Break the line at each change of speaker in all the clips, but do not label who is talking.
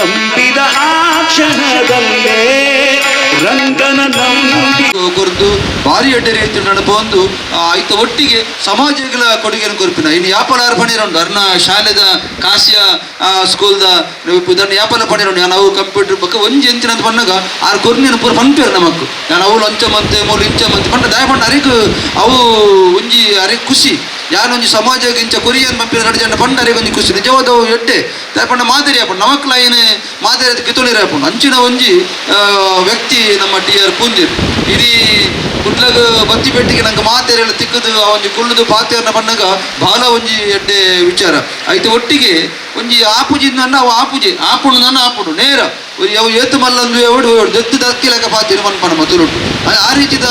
ನಂಬಿದ ಆ ಕ್ಷಣದಲ್ಲೇ ರಂಗನ ನಂಬಿ
ಕೊರದು ಭಾರಿ ಅಡ್ಡೆ ರೀತಿ ನಡಪೊಂದು ಆಯ್ತ ಒಟ್ಟಿಗೆ ಸಮಾಜಗಳ ಕೊಡುಗೆಯನ್ನು ಕೊರ್ಪಿನ ಇನ್ನು ಯಾಪಲಾರು ಪಣಿರೋಂಡು ಅರ್ನ ಶಾಲೆದ ಕಾಸಿಯ ಸ್ಕೂಲ್ದ ಇದನ್ನು ಯಾಪಲ ಪಣಿರೋಂಡು ನಾವು ಕಂಪ್ಯೂಟರ್ ಬಗ್ಗೆ ಒಂಜಿ ಎಂಚಿನ ಅಂತ ಬಂದಾಗ ಆರು ಕೊರ್ನಿಯನ್ನು ಪೂರ ಪಂಪೇರು ನಮಕ್ ನಾನು ಅವು ಲಂಚ ಮಂತೆ ಮೂಲು ಇಂಚ ಮಂತೆ ಪಂಡ ದಯ ಪಂಡ ಅರಿಕು ಅವು ಒಂಜಿ ಅರಿಕ್ ಖುಷಿ ಯಾನೊಂಜಿ ಸಮಾಜಕ್ಕೆ ಇಂಚ ಕೊರಿಯನ್ ಪಂಪಿನ ನಡಿಜಂಡ ಪಂಡ ಅರಿಗೆ ಒಂಜಿ ಖುಷಿ ನಿಜವಾದವು ಎಡ್ಡೆ ದಯ ಪಂಡ ಮಾದರಿ ಹಾಪಂಡು ನಮಕ್ಲ ಏನು ಮಾದರಿ ಕಿತೊಳಿರ ಹಾಪಂಡು ಅಂಚಿನ ಒಂಜಿ ವ್ಯಕ್ತಿ ನಮ್ಮ ಟಿ.ಆರ್. ಪೂಂಜೇರಿ ಇಡೀ ಕುಡ್ಲಗ ಬತ್ತಿ ಪೆಟ್ಟಿಗೆ ನಂಗೆ ಮಾತೆರೆಲ್ಲ ತಿಕ್ಕದು ಒಂಜಿ ಕುಳ್ಳದು ಪಾತೆರ್ನ ಬಂದಾಗ ಬಾಲ ಒಂಜಿ ಎಡ್ಡೆ ವಿಚಾರ ಆಯ್ತು ಒಟ್ಟಿಗೆ ಒಂಜಿ ಆಪುಜಿಂದ ಅವು ಆಪುಜಿ ಆಪುಂಡು ನನ್ನ ಆಪುಂಡು ನೇರ ಅವು ಏತು ಮಲ್ಲಂದು ಎವಡು ದತ್ತು ದಕ್ಕಿಲಕ ಪಾತಿನ ಮನ್ಪಣ ಮತ್ತುರುಂಟು ಆ ರೀತಿದ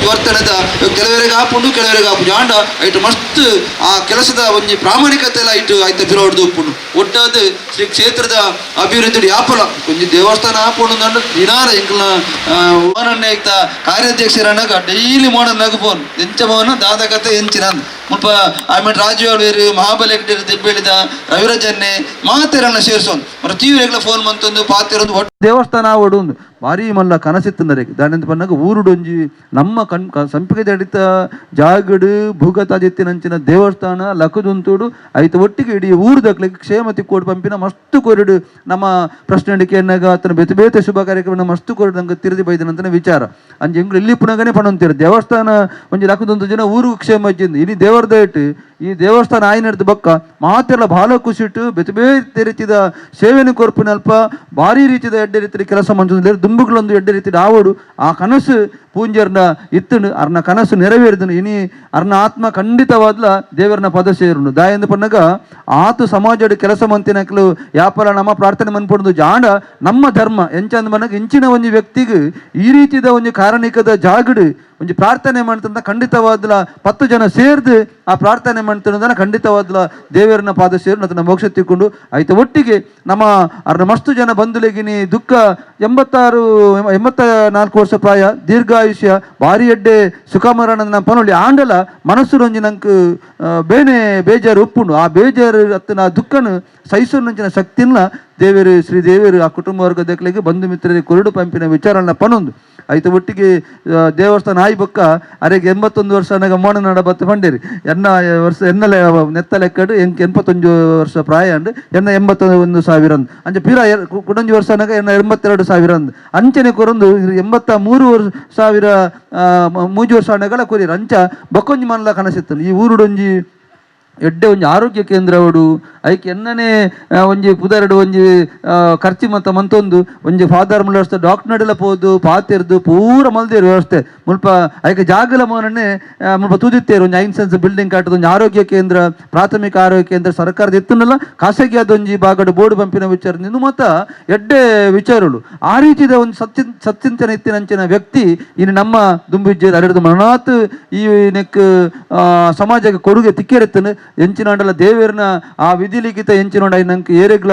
ವರ್ತನದ ಕೆಲವರಿಗೆ ಆಪುಂಡು ಕೆಲವರಿಗೆ ಆಪುಜಿ ಆಂಡ ಐಟು ಮಸ್ತ್ ಆ ಕೆಲಸದ ಒಂಜಿ ಪ್ರಾಮಾಣಿಕತೆ ಎಲ್ಲ ಐಟು ಆಯ್ತು ಪಿರೋಡ್ದು ಉಪ್ಪುಂಡು ಒಟ್ಟಾದ ಶ್ರೀ ಕ್ಷೇತ್ರದ ಅಭಿವೃದ್ಧಿ ಆಪಲ ಒಂಜಿ ದೇವಸ್ಥಾನ ಆಪುಂಡು ಅಂದ ದಿನಾರ ಇಂಕಲ್ನ ಮೋನನ್ನೇ ಐತ ಕಾರ್ಯಾಧ್ಯಕ್ಷರನಾಗ ಡೈಲಿ ಮೋನನ್ ನಗಪೋನ್ ಎಂಚ ಮೋನ ದಾದಕತೆ ಎಂಚಿನ ಮುಲ್ಪ ಆಮೇಲೆ ರಾಜುವಾಳೇರು ಮಹಾಬಲೇಕರು ದೆಬ್ಬೇಳಿದ ರವಿರಾಜನ್ನೇ ಮಾತೆರನ್ನ ಸೇರಿಸೋನ್ ಮತ್ತೆ ತೀವ್ರಗಳ ಫೋನ್ ಮಂತೊಂದು ಪಾತೆರೊಂದು ದೇವಸ್ಥಾನ ಆವಡು ಭಾರಿ ಮಲ್ಲ ಕನಸಿತ್ತಂದರಿಗೆ ದಾಂಡ ಪನ್ನಾಗ ಊರುಡೊಂಜಿ ನಮ್ಮ ಸಂಪಿಗೆ ದಡಿತ ಜಾಗಡು ಭೂಗತಾದಿತ್ತಿನಂಚಿನ ದೇವಸ್ಥಾನ ಲಕ್ಕದುಂತುಡು ಐತ ಒಟ್ಟಿಗೆ ಇಡೀ ಊರು ದಕ್ಲಿಕ್ಕೆ ಕ್ಷೇಮ ತಿಕ್ಕೋಡು ಪಂಪಿನ ಮಸ್ತು ಕೊರಡು ನಮ್ಮ ಪ್ರಶ್ನೆಡಿಕೆ ಎನ್ನಾಗ ಆತನ ಬೇತೆ ಬೇತೆ ಶುಭ ಕಾರ್ಯಕ್ರಮ ಮಸ್ತು ಕೊರಡು ನಂಗೆ ತಿರುದಿ ಬೈದನಂತನ ವಿಚಾರ ಅಂಜೆ ಎಂಗ್ಳು ಇಲ್ಲಿ ಪುನಗನೆ ಪಣಂತೀರ ದೇವಸ್ಥಾನ ಒಂಜಿ ಲಕ್ಕದೊಂದು ಜನ ಊರು ಕ್ಷೇಮ ಇಜ್ಜಿಂದು ಇನಿ ದೇವರದ ಇಟ್ಟು ಈ ದೇವಸ್ಥಾನ ಆಯ್ನಡ್ದು ಬಕ್ಕ ಮಾತೆಲ್ಲ ಭಾಳ ಖುಷಿಟ್ಟು ಬೇತೆ ಬೇತೆ ರೀತಿದ ಸೇವೆನ ಕೊರ್ಪಿನಲ್ಪ ಭಾರಿ ರೀತಿದ ಎಡ್ಡೆ ರೀತಿ ಕೆಲಸ ಮಂಚ ದುಂಬುಗಳೊಂದು ಎಡ್ಡೆ ರೀತಿ ಆವಡು ಆ ಕನಸು ಪೂಂಜರ್ನ ಇತ್ತನು ಅರ್ನ ಕನಸು ನೆರವೇರಿದನು ಇನಿ ಅರ್ನ ಆತ್ಮ ಖಂಡಿತವಾದ್ಲ ದೇವರನ್ನ ಪದ ಸೇರುನು ದಾಯಂದು ಪನ್ನಗ ಆತು ಸಮಾಜದ ಕೆಲಸ ಮಂತಿನಕ್ಲು ಯಾಪಲ ನಮ್ಮ ಪ್ರಾರ್ಥನೆ ಮನ್ಪೊಂದು ಜಾಂಡ ನಮ್ಮ ಧರ್ಮ ಎಂಚಂದ ಮನಗ ಇಂಚಿನ ಒಂಜಿ ವ್ಯಕ್ತಿಗೆ ಈ ರೀತಿದ ಒಂಜಿ ಕಾರಣಿಕದ ಜಾಗಡು ಒಂಜಿ ಪ್ರಾರ್ಥನೆ ಮಾಡ್ತಂದ ಖಂಡಿತವಾದ್ಲ 10 ಜನ ಸೇರ್ದು ಆ ಪ್ರಾರ್ಥನೆ ಮಾಡ್ತಾನ ಖಂಡಿತವಾದ್ಲ ದೇವರನ್ನ ಪಾದ ಸೇರು ಅದನ್ನ ಮೋಕ್ಷ ತಿಕ್ಕೊಂಡು ಆಯ್ತು ಒಟ್ಟಿಗೆ ನಮ್ಮ ಅರ್ನ ಮಸ್ತು ಜನ ಬಂಧುಲೆಗಿನಿ ದುಃಖ 84 ವರ್ಷ ಪ್ರಾಯ ದೀರ್ಘಾಯುಷ್ಯ ಭಾರಿ ಎಡ್ಡೆ ಸುಖಮರಣ ನಮ್ಮ ಪನೊಳ್ಳಿ ಆಂಡಲ ಮನಸ್ಸು ರಂಜಿ ನಂಗೆ ಬೇನೆ ಬೇಜಾರು ಉಪ್ಪುಂಡು ಆ ಬೇಜಾರು ಅತ್ತನ ಆ ದುಃಖನು ಸಹಿಸೋನಂಚಿನ ಶಕ್ತಿನ ದೇವರು ಶ್ರೀ ದೇವರು ಆ ಕುಟುಂಬ ವರ್ಗದಕ್ಕೆ ಬಂಧು ಮಿತ್ರರಿಗೆ ಕೊರಡು ಪಂಪಿನ ವಿಚಾರನ ಪನೊಂದು ಆಯ್ತು ಒಟ್ಟಿಗೆ ದೇವಸ್ಥಾನ ಆಯ್ ಬೊಕ್ಕ ಅರೆಗೆ 81 ವರ್ಷ ನನಗೆ ಮೋಣ ನಡ ಬತ್ತ ಬಂಡೇರಿ ಎನ್ನ ವರ್ಷ ಎನ್ನಲೆ ನೆತ್ತ ಲೆಕ್ಕಡು 81 ವರ್ಷ ಪ್ರಾಯ ಅಂಡು ಎನ್ನ 81,000 ಅಂಚೆ ಪೀರ ಕುಡಂಜಿ ವರ್ಷ ನನಗೆ ಎನ್ನ 82,000 ಅಂಚನೆ ಕೊರೊಂದು 83,000 ಮೂಜಿ ವರ್ಷ ಹಣಗಳ ಕೊರಿಯರು ಅಂಚ ಬೊಕ್ಕೊಂಜಿ ಮನಲ ಕನಸಿತ್ತು ಈ ಊರುಡೊಂಜಿ ಎಡ್ಡೆ ಒಂಜಿ ಆರೋಗ್ಯ ಕೇಂದ್ರ ಅವಡು ಐಕೆ ಎನ್ನನೆ ಒಂಜಿ ಪುದರಡು ಒಂಜಿ ಖರ್ಚಿ ಮತ್ತ ಮಂತೊಂದು ಒಂಜಿ ಫಾದರ್ ಮುಳ್ಳ ವ್ಯವಸ್ಥೆ ಡಾಕ್ಟರ್ ನಡೆಲ ಪೋದು ಪಾತೆರ್ದು ಪೂರ ಮಲ್ದೇರು ವ್ಯವಸ್ಥೆ ಮುಲ್ಪ ಐಕೆ ಜಾಗಲ ಮೋನನ್ನೇ ಮುಲ್ಪ ತೂದಿತ್ತೇರು ಒಂಜಿ 5 ಸೆನ್ಸ್ ಬಿಲ್ಡಿಂಗ್ ಕಟ್ಟದ ಒಂಜಿ ಆರೋಗ್ಯ ಕೇಂದ್ರ ಪ್ರಾಥಮಿಕ ಆರೋಗ್ಯ ಕೇಂದ್ರ ಸರ್ಕಾರದ ಎತ್ತನಲ್ಲ ಖಾಸಗಿ ಅದೊಂಜಿ ಬಾಗಡು ಬೋರ್ಡು ಪಂಪಿನ ವಿಚಾರ ನಿಂದು ಮತ್ತ ಎಡ್ಡೆ ವಿಚಾರಗಳು ಆ ರೀತಿದ ಒಂದು ಸತ್ಚಿಂತನ ಇತ್ತಿನಂಚಿನ ವ್ಯಕ್ತಿ ಇನ್ನು ನಮ್ಮ ದುಂಬಿಜ್ಜೇರಿ ಅರೆದು ಮರಣಾತ್ ಈ ನೆಕ್ ಸಮಾಜಕ್ಕೆ ಕೊಡುಗೆ ತಿಕ್ಕೆರೆತ್ತನು ಎಂಚಿನಾಂಡಲ ದೇವೇರ್ನ ಆ ವಿಧಿಲಿಖಿತ ಎಂಚಿನೋಡ ನಂಗೆ ಏರೆಗ್ಲ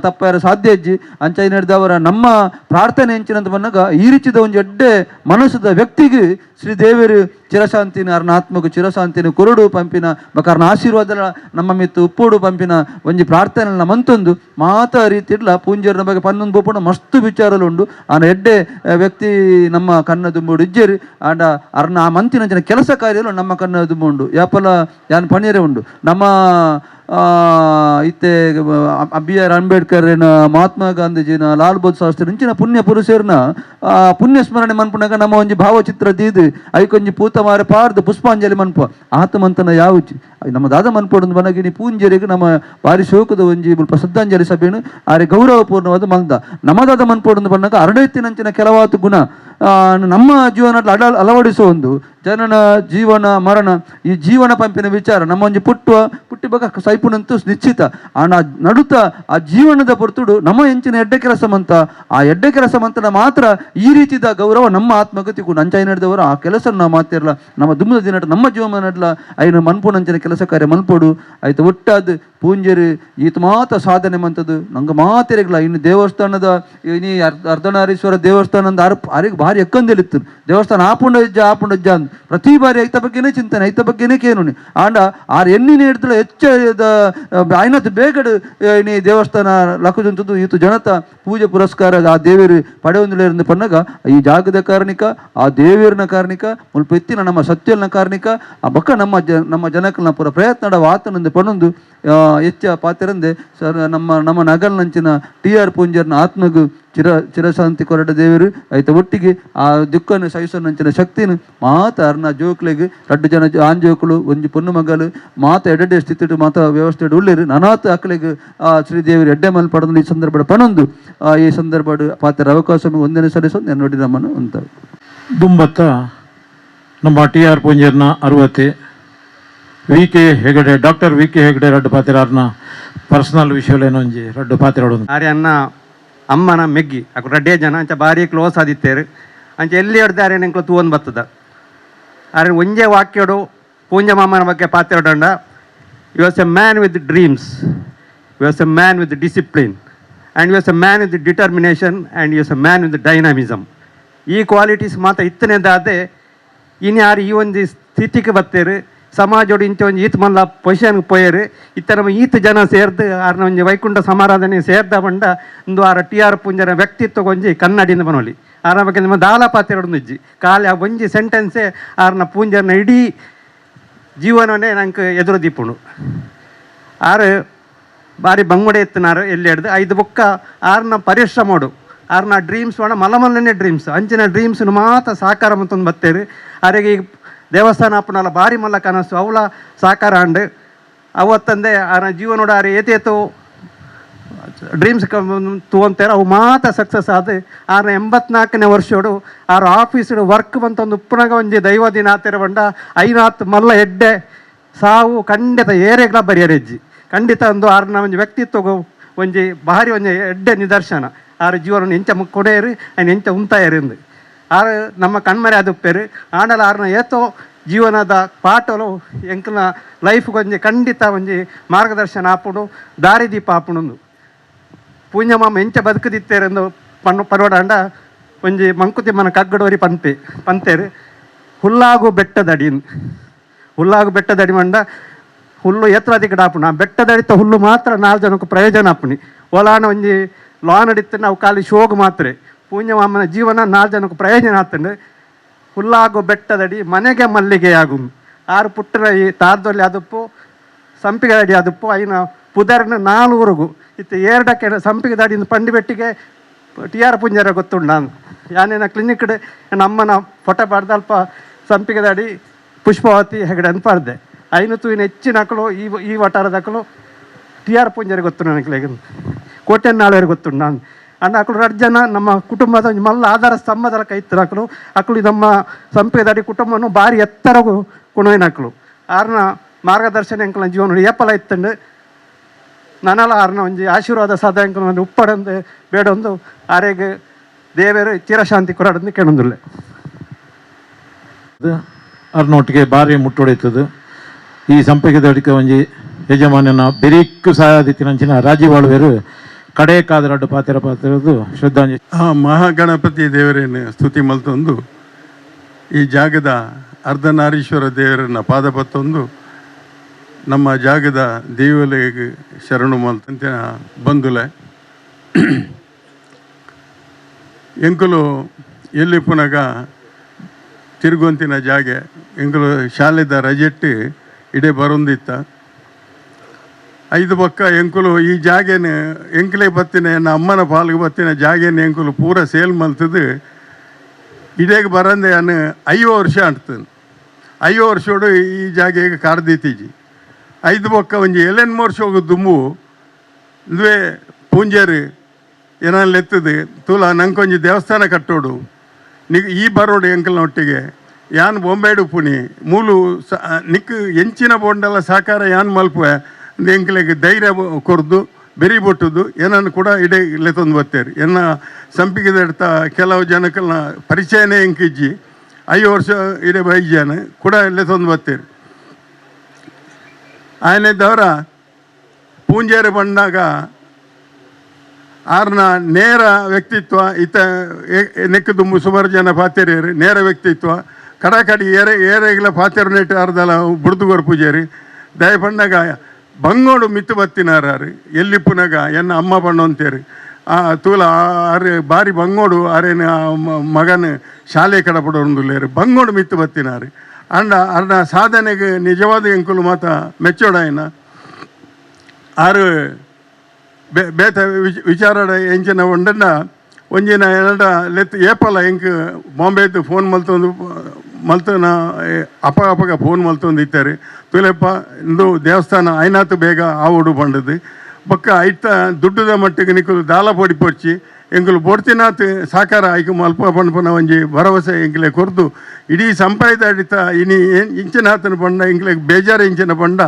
ತಪ್ಪಾರ ಸಾಧ್ಯ ಅಜ್ಜಿ ಅಂಚ ನಡೆದವರ ನಮ್ಮ ಪ್ರಾರ್ಥನೆ ಎಂಚಿನಂತ ಬಂದಾಗ ಈ ರೀತಿದ ಒಂದು ಎಡ್ಡೆ ಮನಸ್ಸದ ವ್ಯಕ್ತಿಗೆ ಶ್ರೀ ದೇವರು ಚಿರಶಾಂತಿನ ಅರ್ನ ಆತ್ಮಗೂ ಚಿರಶಾಂತಿನ ಕೊರಡು ಪಂಪಿನ ಬಕಾರ್ನ ಆಶೀರ್ವಾದ ನಮ್ಮ ಮಿತ್ತು ಉಪ್ಪೋಡು ಪಂಪಿನ ಒಂಜಿ ಪ್ರಾರ್ಥನೆ ಮಂತೊಂದು ಮಾತ ರೀತಿಡ್ಲ ಪೂಂಜರ್ನ ಬಗ್ಗೆ ಪನ್ನೊಂದು ಬೋಪುಣ ಮಸ್ತು ವಿಚಾರಲು ಉಂಡು ಆ ಎಡ್ಡೆ ವ್ಯಕ್ತಿ ನಮ್ಮ ಕನ್ನ ದುಂಬುಡು ಇಜ್ಜೇರಿ ಆಂಡ ಅರ್ನ ಆ ಮಂತಿನ ಕೆಲಸ ಕಾರ್ಯಲು ನಮ್ಮ ಕನ್ನ ದುಂಬು ಉಂಡು ಯಾಪಲ ಯಾನ್ ಪಣಿಯರೇ ಉಂಡು ನಮ್ಮ ಇತ್ತೆ ಬಿ.ಆರ್. ಅಂಬೇಡ್ಕರ್ ಮಹಾತ್ಮ ಗಾಂಧೀಜಿನ ಲಾಲ್ ಬಹದ್ದೂರ್ ಶಾಸ್ತ್ರಿ ಇಂಚಿನ ಪುಣ್ಯ ಪುರುಷರ್ನ ಪುಣ್ಯ ಸ್ಮರಣೆ ಮನ್ಪುನಾಗ ನಮ್ಮ ಒಂಜಿ ಭಾವಚಿತ್ರ ದೀದು ಐಕೊಂಜಿ ಪೂತ ಮಾರೆ ಪಾರ್ದು ಪುಷ್ಪಾಂಜಲಿ ಮನ್ಪ ಆತ್ಮಂತನ ಯಾವುಚಿ ನಮ್ಮ ದಾದ ಮನ್ಪೊಡು ಬನಗಿನಿ ಪೂಂಜರಿಗೆ ನಮ್ಮ ಭಾರಿ ಶೋಕದ ಒಂಜಿ ಮುಲ್ಪ ಶ್ರದ್ಧಾಂಜಲಿ ಸಭೆನು ಆರೆ ಗೌರವಪೂರ್ಣವಾದ ಮಲ್ದ ನಮ್ಮದಾದ ಮನ್ಪೊಡು ಬನ್ನಾಗ ಅರಡೆತ್ತಿನಂಚಿನ ಕೆಲವಾತು ಗುಣ ನಮ್ಮ ಜೀವನದಲ್ಲಿ ಅಳವಡಿಸುವ ಒಂದು ಜನನ ಜೀವನ ಮರಣ ಈ ಜೀವನ ಪಂಪಿನ ವಿಚಾರ ನಮ್ಮ ಒಂಜಿ ಪುಟ್ಟಿ ಬಗ್ಗೆ ಸೈಪುನಂತೂ ನಿಶ್ಚಿತ ನಡುತ್ತ ಆ ಜೀವನದ ಪೊರ್ತುಡು ನಮ್ಮ ಎಂಚಿನ ಎಡ್ಡೆ ಕೆಲಸ ಮಂತ ಆ ಎಡ್ಡೆ ಕೆಲಸ ಮಂತನ ಮಾತ್ರ ಈ ರೀತಿದ ಗೌರವ ನಮ್ಮ ಆತ್ಮಗತಿಗೂ ನಂಚಾಯಿ ನಡೆದವರು ಆ ಕೆಲಸ ನಾವು ಮಾತಿರಲ್ಲ ನಮ್ಮ ದುಮ್ಮದ ದಿನ ನಮ್ಮ ಜೀವನ ನಡ್ಲ ಐನು ಮನ್ಪುನಂಚಿನ ಕೆಲಸ ಕಾರ್ಯ ಮಲ್ಪೋಡು ಆಯ್ತು ಒಟ್ಟಾದ ಪೂಂಜರು ಈತ ಮಾತ ಸಾಧನೆ ಮಂತದ್ದು ನಂಗೆ ಮಾತಿರಗಿಲ್ಲ ಇನ್ನು ದೇವಸ್ಥಾನದ ಇನಿ ಅರ್ಧನಾರೀಶ್ವರ ದೇವಸ್ಥಾನದ ಅರಿಗೆ ಭಾರಿ ಎಕ್ಕಂದಿಲಿತ್ತು ದೇವಸ್ಥಾನ ಆಪುಂಡ ಇಜ್ಜ ಅಂದ್
ಪ್ರತಿ ಬಾರಿ ಐತ ಬಗ್ಗೆನೇ ಚಿಂತನೆ, ಐತ ಬಗ್ಗೆನೇ ಕೇನುನಿ ಆಂಡ ಆರು ಎಣ್ಣಿನ ಹಿಡ್ದಲ ಹೆಚ್ಚ ಆಯ್ನತ್ ಬೇಗಡು ನೀ ದೇವಸ್ಥಾನ ಲಕ್ಕುಜಂತದ್ದು ಈತು ಜನತ ಪೂಜೆ ಪುರಸ್ಕಾರ ಆ ದೇವರು ಪಡೆಯೊಂದಿಲ್ಲ ಪನ್ನಗ ಈ ಜಾಗದ ಕಾರಣಿಕ ಆ ದೇವರಿನ ಕಾರಣಿಕ ಮುಲ್ಪ ಎತ್ತಿನ ನಮ್ಮ ಸತ್ಯಲ್ನ ಕಾರಣಿಕ ಆ ಬಕ್ಕ ನಮ್ಮ ಜನಕಲ್ನ ಪೂರ ಪ್ರಯತ್ನಡ ವಾತನಂದು ಪಣೊಂದು ಹೆಚ್ಚ ಪಾತಿರಂದೆ ಸರ್ ನಮ್ಮ ನಗಲ್ನಂಚಿನ TR ಪೂಂಜರ್ನ ಆತ್ಮಗೂ ಚಿರಶಾಂತಿ ಕೊರಟ ದೇವರು ಐತ ಒಟ್ಟಿಗೆ ಆ ದುಃಖನ ಸಹಿಸೋನಂಚಿನ ಶಕ್ತಿನ ಮಾತ ಅರ್ನ ಜೋಕ್ಲೆಗೆ ರಡ್ಡು ಜನ ಆಂಜೋಕುಲು ಒಂಜಿ ಪೊನ್ನು ಮಗಲು ಮಾತ ಎಡ್ಡೆ ಸ್ಥಿತಿ ಮಾತ ವ್ಯವಸ್ಥೆ ಉಳ್ಳೇರು ನನಾತ ಅಕ್ಕಲಿಗೆ ಆ ಶ್ರೀದೇವರು ಎಡ್ಡೆ ಮಲ್ ಪಡೆದ ಈ ಸಂದರ್ಭ ಪಣೊಂದು ಈ ಸಂದರ್ಭ ಪಾತ್ರ ಅವಕಾಶ ಒಂದನೇ ಸಲ್ಲಿಸೋದು ನಾನು ನೋಡಿ ನಮ್ಮನ್ನು ಅಂತ
ದುಂಬತ್ತ ನಮ್ಮ TR ಪೂಂಜರ್ನ 60 VK Hegde doctor VK Hegde ರಡ್ಡು ಪಾತಿರಾರ್ನ ಪರ್ಸನಲ್ ವಿಷಯಲೇನೊಂಜಿ ರಡ್ಡು ಪಾತಿರಾಡೋದು
ಆರೆ ಅನ್ನ ಅಮ್ಮನ ಮೆಗ್ಗಿ ಅಕ್ಕ ರಡ್ಡೇ ಜನ ಅಂಚ ಭಾರಿ ಕ್ಲೋಸ್ ಆದಿತ್ತೇರು ಅಂಚ ಎಲ್ಲಿ ಹಿಡ್ದಾರೆ ನಿಂಕ್ಲು ತೂವನ್ ಬರ್ತದ ಆರೆ ಒಂಜೇ ವಾಕ್ಯಡು ಪೂಂಜ ಮಾಮನ ಬಗ್ಗೆ ಪಾತಿರಾಡಂಡ you was a man with dreams, you was a man with discipline and you was a man with determination and you was a man with dynamism. ಈ ಕ್ವಾಲಿಟೀಸ್ ಮಾತ್ರ ಇತ್ತನೇದಾದೆ ಇನ್ನು ಯಾರು ಈ ಒಂದು ಸ್ಥಿತಿಗೆ ಬರ್ತೇರು ಸಮಾಜೋಡು ಇಂಚ ಒಂದು ಈತ್ ಮಲ್ಲ ಪೊಸಿಷನ್ಗೆ ಪೋಯರು ಇತ್ತ ನಮ್ಮ ಈತ್ ಜನ ಸೇರ್ದು ಆರ್ನ ಒಂಜಿ ವೈಕುಂಠ ಸಮಾರಾಧನೆ ಸೇರ್ದ ಬಂಡ ಒಂದು ಆರ TR ಪುಂಜರ ವ್ಯಕ್ತಿತ್ವ ಒಂಜಿ ಕನ್ನಡಿಯಿಂದ ಬನೋಲಿ ಆರ ಬಗ್ಗೆ ನಮ್ಮ ದಾಲ ಪಾತಿರೋಡು ಇಜ್ಜಿ ಖಾಲಿ ಆ ಒಂಜಿ ಸೆಂಟೆನ್ಸೇ ಆರ್ನ ಪೂಂಜರ್ನ ಇಡೀ ಜೀವನವೇ ನಂಗೆ ಎದುರು ದೀಪುಂಡು. ಆರು ಬಾರಿ ಬಂಗುಡೆ ಎತ್ತಿನಾರು ಎಲ್ಲಿ ಹಿಡ್ದು 5 ಬೊಕ್ಕ ಆರ್ನ ಪರಿಶ್ರಮೋಡು ಆರ್ನ ಡ್ರೀಮ್ಸ್ ಮಾಡ ಮಲ್ಲಮಲ್ಲನೇ ಡ್ರೀಮ್ಸ್ ಅಂಚಿನ ಡ್ರೀಮ್ಸ್ನು ಮಾತ್ರ ಸಾಕಾರ ಮತ್ತೊಂದು ಬತ್ತೇರು. ಆರೆಗೆ ಈಗ ದೇವಸ್ಥಾನ ಅಪ್ಪನಲ್ಲ ಭಾರಿ ಮಲ್ಲ ಕನಸು ಅವಳ ಸಾಕಾರ ಅಂಡು ಅವತ್ತಂದೆ ಆರ ಜೀವನೋಡ ಆರೆ ಏತೇತೋ ಡ್ರೀಮ್ಸ್ ತೂವಂತೇರ ಅವು ಮಾತ್ರ ಸಕ್ಸಸ್ ಆದ ಆರ 84ನೇ ವರ್ಷೋಡು ಆರ ಆಫೀಸ್ಡು ವರ್ಕ್ ಬಂತೊಂದು ಉಪ್ಪುನಗ ಒಂಜಿ ದೈವ ದಿನ ಆತಿರ ಬಂಡ 5 ಮಲ್ಲ ಎಡ್ಡೆ ಸಾವು ಖಂಡಿತ ಏರೆಗ್ಲ ಬರಿಯರೆಜ್ಜಿ ಖಂಡಿತ ಒಂದು ಆರ್ನ ಒಂಜಿ ವ್ಯಕ್ತಿತ್ವ ಒಂಜಿ ಭಾರಿ ಒಂಜಿ ಎಡ್ಡೆ ನಿದರ್ಶನ ಆರ ಜೀವನ ಎಂಚ ಕೊಡೆಯರು ಆಯ್ನ ಎಂಚ ಉಂತಾಯರಿಂದು ಆರು ನಮ್ಮ ಕಣ್ಮರೆ ಅದುಪ್ಪೇರು ಆಂಡಲ ಆರ್ನ ಏತೋ ಜೀವನದ ಪಾಠಲು ಎಂಕಲ್ನ ಲೈಫ್ಗೆ ಒಂಜಿ ಖಂಡಿತ ಒಂಜಿ ಮಾರ್ಗದರ್ಶನ ಆಪುಂಡು ದಾರಿದೀಪ ಆಪುಂಡು. ಪೂಂಜಮಾಮ ಎಂಚ ಬದುಕದಿತ್ತೇರೆಂದು ಪರ್ವಡಾಂಡ ಒಂಜಿ ಮಂಕುತಿಮ್ಮನ ಕಗ್ಗಡೋರಿ ಪಂತೇರು ಹುಲ್ಲಾಗು ಬೆಟ್ಟದಡಿ ಹುಲ್ಲಾಗು ಬೆಟ್ಟದಡಿ ಮಂಡ ಹುಲ್ಲು ಎತ್ತರದಿಕ್ಕಡ ಆಪುಂಡು ಆ ಬೆಟ್ಟದಡಿತ ಹುಲ್ಲು ಮಾತ್ರ 4 ಜನಕ್ಕೂ ಪ್ರಯೋಜನ ಆಪುಣಿ ಒಲಾನ ಒಂಜಿ ಲಾನ್ ಅಡಿತ್ತು ನಾವು ಖಾಲಿ ಶೋಗು ಮಾತ್ರ ಪೂಂಜಮಾಮನ ಜೀವನ 4 ಜನಕ್ಕೂ ಪ್ರಯೋಜನ ಆತಂಡು ಹುಲ್ಲಾಗು ಬೆಟ್ಟದಡಿ ಮನೆಗೆ ಮಲ್ಲಿಗೆ ಆಗುಂ ಆರು ಪುಟ್ಟರ ಈ ತಾರದಲ್ಲಿ ಅದಪ್ಪು ಸಂಪಿಗೆ ದಡಿ ಅದಪ್ಪು ಐನ ಪುದರ್ನ 4 ಇತ್ತು 2 ಸಂಪಿಗೆ ದಡಿಯಿಂದ ಪಂಡಿಬೆಟ್ಟಿಗೆ TR ಪುಂಜರ ಗೊತ್ತುಂಡು ನಾನು ಯಾನೇನ ಕ್ಲಿನಿಕ್ ನಮ್ಮನ ಫೋಟೋ ಪಡ್ದಲ್ಪ ಸಂಪಿಗೆ ದಡಿ ಪುಷ್ಪವತಿ ಹೆಗಡೆ ಅನ್ಪಾರ್ದೆ ಐನು ತೂಯಿನ ಹೆಚ್ಚಿನ ಅಕ್ಕಳು ಈ ವಟಾರದಕ್ಕಳು TR ಪುಂಜರ ಗೊತ್ತು ನನಗೆ ಕೋಟೆನ್ನಾಳವ್ರಿಗೆ ಗೊತ್ತುಂಡು ನಾನು ಅಣ್ಣ ಅಕ್ಕಳು 2 ಜನ ನಮ್ಮ ಕುಟುಂಬದ ಮಲ್ಲ ಆಧಾರ ಸ್ತಂಭದ ಕೈತ್ರ ಅಕ್ಕಳು ಅಕ್ಕಳು ನಮ್ಮ ಸಂಪ್ರದಾಯ ಕುಟುಂಬವನ್ನು ಭಾರಿ ಎತ್ತರಗೂ ಕುಣವಿನ ಅಕ್ಕಳು ಆರ್ನ ಮಾರ್ಗದರ್ಶನ ಎಂಕಲ ಜೀವನ ಏಪಲ ಇತ್ತಂಡು ನನಲ ಆರ್ನ ಒಂಜಿ ಆಶೀರ್ವಾದ ಸಾಧ ಎಂಕಲ್ ಉಪ್ಪಡಂದು ಬೇಡೊಂದು ಆರೆಗೆ ದೇವರು ಚಿರಶಾಂತಿ ಕೊರಡಂದು ಕೇಳೊಂದುಲ್ಲೆ
ಅವ್ರನ್ನೊಟ್ಟಿಗೆ ಭಾರಿ ಮುಟ್ಟೊಡೆಯುತ್ತದೆ ಈ ಸಂಪರ್ಕದ ಅಡಿಕೆ ಒಂಜಿ ಯಜಮಾನನ ಬೆರಿಕ್ಕು ಸಹಾಯದಿತ್ತಿನಂಚಿನ ರಾಜೀವ್ ಆಳ್ವೇರು ಕಡೆ ಕಾದ ರಡ್ಡು ಪಾತಿರದು ಶ್ರದ್ಧಾಂಜಲಿ.
ಮಹಾಗಣಪತಿ ದೇವರೇನು ಸ್ತುತಿ ಮಲ್ತೊಂದು ಈ ಜಾಗದ ಅರ್ಧನಾರೀಶ್ವರ ದೇವರನ್ನ ಪಾದ ಬತ್ತೊಂದು ನಮ್ಮ ಜಾಗದ ದೇವಾಲಯಕ್ಕೆ ಶರಣು ಮಲ್ತಂತ ಬಂದುಲೆ ಎಂಕುಲು ಎಲ್ಲಿ ಪುನಗ ತಿರುಗುವಂತಿನ ಜಾಗೆ ಎಂಕುಲು ಶಾಲೆದ ರಜೆಟ್ಟು ಇಡೇ ಬರೊಂದಿತ್ತ 5 ಬೊಕ್ಕ ಎಂಕುಲು ಈ ಜಾಗೇನು ಎಂಕಲೇ ಬತ್ತಿನ ನನ್ನ ಅಮ್ಮನ ಪಾಲ್ಗೆ ಬತ್ತಿನ ಜಾಗೇನು ಎಂಕುಲು ಪೂರ ಸೇಲ್ ಮಲ್ತದು ಇಡೇಗೆ ಬರಂದೆ ಅನ್ನು 5 ವರ್ಷ ಅಂಟ್ತನು 5 ವರ್ಷೋಡು ಈ ಜಾಗೆಗೆ ಕಾರ್ದೀತಿಜಿ 5 ಬೊಕ್ಕ ಒಂಜಿ 11 ವರ್ಷ ಹೋಗು ದುಮ್ಮು ಇಂದುವೆ ಪೂಂಜೇರು ಏನಾದ್ರು ಎತ್ತದು ತೂಲ ನಂಗೊಂಜಿ ದೇವಸ್ಥಾನ ಕಟ್ಟೋಡು ಈ ಬರೋಡು ಎಂಕಲ್ನೊಟ್ಟಿಗೆ ಯಾನ್ ಬೊಂಬೇಡು ಪುಣಿ ಮೂಲು ನಿಕ್ ಎಂಚಿನ ಬೋಂಡೆಲ್ಲ ಸಾಕಾರ ಯಾನ್ ಮಲ್ಪುವೆ ಎಂಕಲಿಗೆ ಧೈರ್ಯ ಕೊರ್ದು ಬೆರಿ ಬೊಟ್ಟುದು ಏನನ್ನು ಕೂಡ ಇಡೇ ಲೆತ್ತೊಂದು ಬತ್ತೇರಿ ಎನ್ನ ಸಂಪಿಗೆ ಇಡ್ತಾ ಕೆಲವು ಜನಕ್ಕಲ್ನ ಪರಿಚಯನೇ ಎಂಕಿಜ್ಜಿ 5 ವರ್ಷ ಇಡೇ ಬೈಜಾನ ಕೂಡ ಲೆತ್ತೊಂದು ಬತ್ತೇರಿ ಆಯನೆದ್ದವರ ಪೂಂಜೇರು ಬಂದಾಗ ಆರ್ನ ನೇರ ವ್ಯಕ್ತಿತ್ವ ಇತ್ತ ನೆಕ್ಕದುಂಬು ಸುಮಾರು ಜನ ಪಾತೆರಿಯರು ನೇರ ವ್ಯಕ್ತಿತ್ವ ಕಡಾಕಡಿ ಏರೆಗಳ ಪಾತೆರು ನೆಟ್ಟು ಅರ್ಧಲ ಬುಡ್ದುಗೋರು ಪೂಜಾರಿ ದಯ ಪಂಡಾಗ ಬಂಗೋಡು ಮಿತ್ತು ಬತ್ತಿನಾರು ಎಲ್ಲಿಪ್ಪುನಾಗ ಎನ್ನ ಅಮ್ಮ ಬಣ್ಣ ಅಂತೇರಿ ತೂಲ ಅರೆ ಬಾರಿ ಬಂಗೋಡು ಅರೇನ ಮಗನ ಶಾಲೆ ಕಡಪಡೊಂದುಲ್ಲೇರು ಬಂಗೋಡು ಮಿತ್ತು ಬತ್ತಿನಾರು ಅಂಡ ಅರ್ನ ಸಾಧನೆಗೆ ನಿಜವಾದ ಎಂಕುಲು ಮಾತ ಮೆಚ್ಚೋಡಾಯನ ಆರು ಬೇತ ವಿಚಾರ ಎಂಚಿನ ಉಂಡನ್ನ ಒಂಜಿನ ಎರಡ ಲೆತ್ ಏಪಲ ಎಂಕ್ ಬಾಂಬೆದು ಫೋನ್ ಮಲ್ತನ ಅಪಗ ಫೋನ್ ಮಲ್ತೊಂದು ಇತ್ತಾರೆ ತುಲೆಪ್ಪ ಇಂದು ದೇವಸ್ಥಾನ ಐನಾತು ಬೇಗ ಆವೋಡು ಬಂಡದು ಬೊಕ್ಕ ಐತ ದುಡ್ಡುದ ಮಟ್ಟಿಗೆ ನಿಕ್ಕಲು ದಾಲ ಪೊಡಿ ಪೊಚ್ಚಿ ಎಂಕುಲು ಬೊಡ್ತಿನಾತ್ ಸಾಕಾರ ಐಕು ಮಲ್ಪ ಪಂಪನ ಒಂಜಿ ಭರವಸೆ ಎಂಕ್ಲೆ ಕೊರ್ದು ಇಡೀ ಸಂಪಾಯ್ದ ಅಡಿತ ಇನಿ ಇಂಚಿನಾತನ ಪಂಡ ಎಂಕ್ಲೆ ಬೇಜಾರು ಇಂಚಿನ ಪಂಡ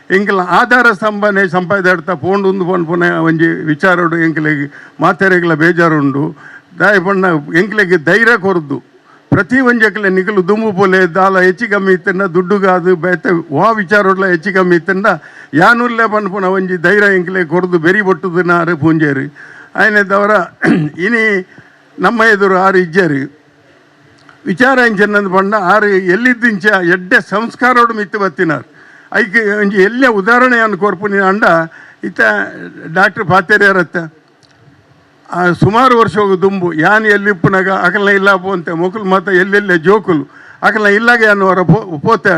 ಎಂಕಲ ಆಧಾರ ಸ್ತಂಭನೆ ಸಂಪಾಯ್ದ ಅಡ್ತ ಪೋಂಡು ಪನ್ಪುನ ಒಂಜಿ ವಿಚಾರೋಡು ಎಂಕ್ಲೆಗೆ ಮಾತೆರೆಗಳ ಬೇಜಾರುಂಡು ದಾಯ ಪಂಡ ಎಂಕ್ಲೆಗೆ ಧೈರ್ಯ ಕೊರ್ದು ಪ್ರತಿ ಒಂಜಕ್ಲೆ ನಿಕಲು ದುಂಬು ಪೊಲೆ ದಾಲ ಹೆಚ್ಚು ಕಮ್ಮಿ ಇತ್ತಂಡ ದುಡ್ಡುಗಾದು ಬೇತೆ ವಾ ವಿಚಾರೋಡ್ಲ ಹೆಚ್ಚು ಕಮ್ಮಿ ಇತ್ತಂಡ ಯಾನುಲ್ಲೇ ಪನ್ಪುನ ಒಂಜಿ ಧೈರ್ಯ ಎಂಕ್ಲೆ ಕೊರ್ದು ಬೆರಿ ಬೊಟ್ಟುದು ನಾರು ಪೂಂಜೇರಿ ಆಯ್ನದವರ ಇನಿ ನಮ್ಮ ಎದುರು ಆರು ಇಜ್ಜೇರಿ ವಿಚಾರ ಇಂಚನ್ನದು ಪಂಡ ಆರು ಎಲ್ಲಿದ್ದಿಂಚ ಎಡ್ಡೆ ಸಂಸ್ಕಾರೋಡು ಮಿತ್ತು ಬತ್ತಿನಾರು ಐಕೆ ಒಂಜಿ ಎಲ್ಲೇ ಉದಾಹರಣೆಯನ್ನು ಕೊರ್ಪುನಿ ಅಂಡ ಇತ್ತ ಡಾಕ್ಟರ್ ಪಾತೆರ್ಯಾರತ್ತ ಸುಮಾರು ವರ್ಷ ಹೋಗು ದುಂಬು ಯಾನ್ ಎಲ್ಲಿಪ್ಪುನಾಗ ಅಕಲ್ನ ಇಲ್ಲ ಪೋಂತೆ ಮೊಕಲು ಮಾತ ಎಲ್ಲೆಲ್ಲೇ ಜೋಕುಲು ಅಕಲ್ನ ಇಲ್ಲಾಗ ಅನ್ನೋರ ಪೋತೆ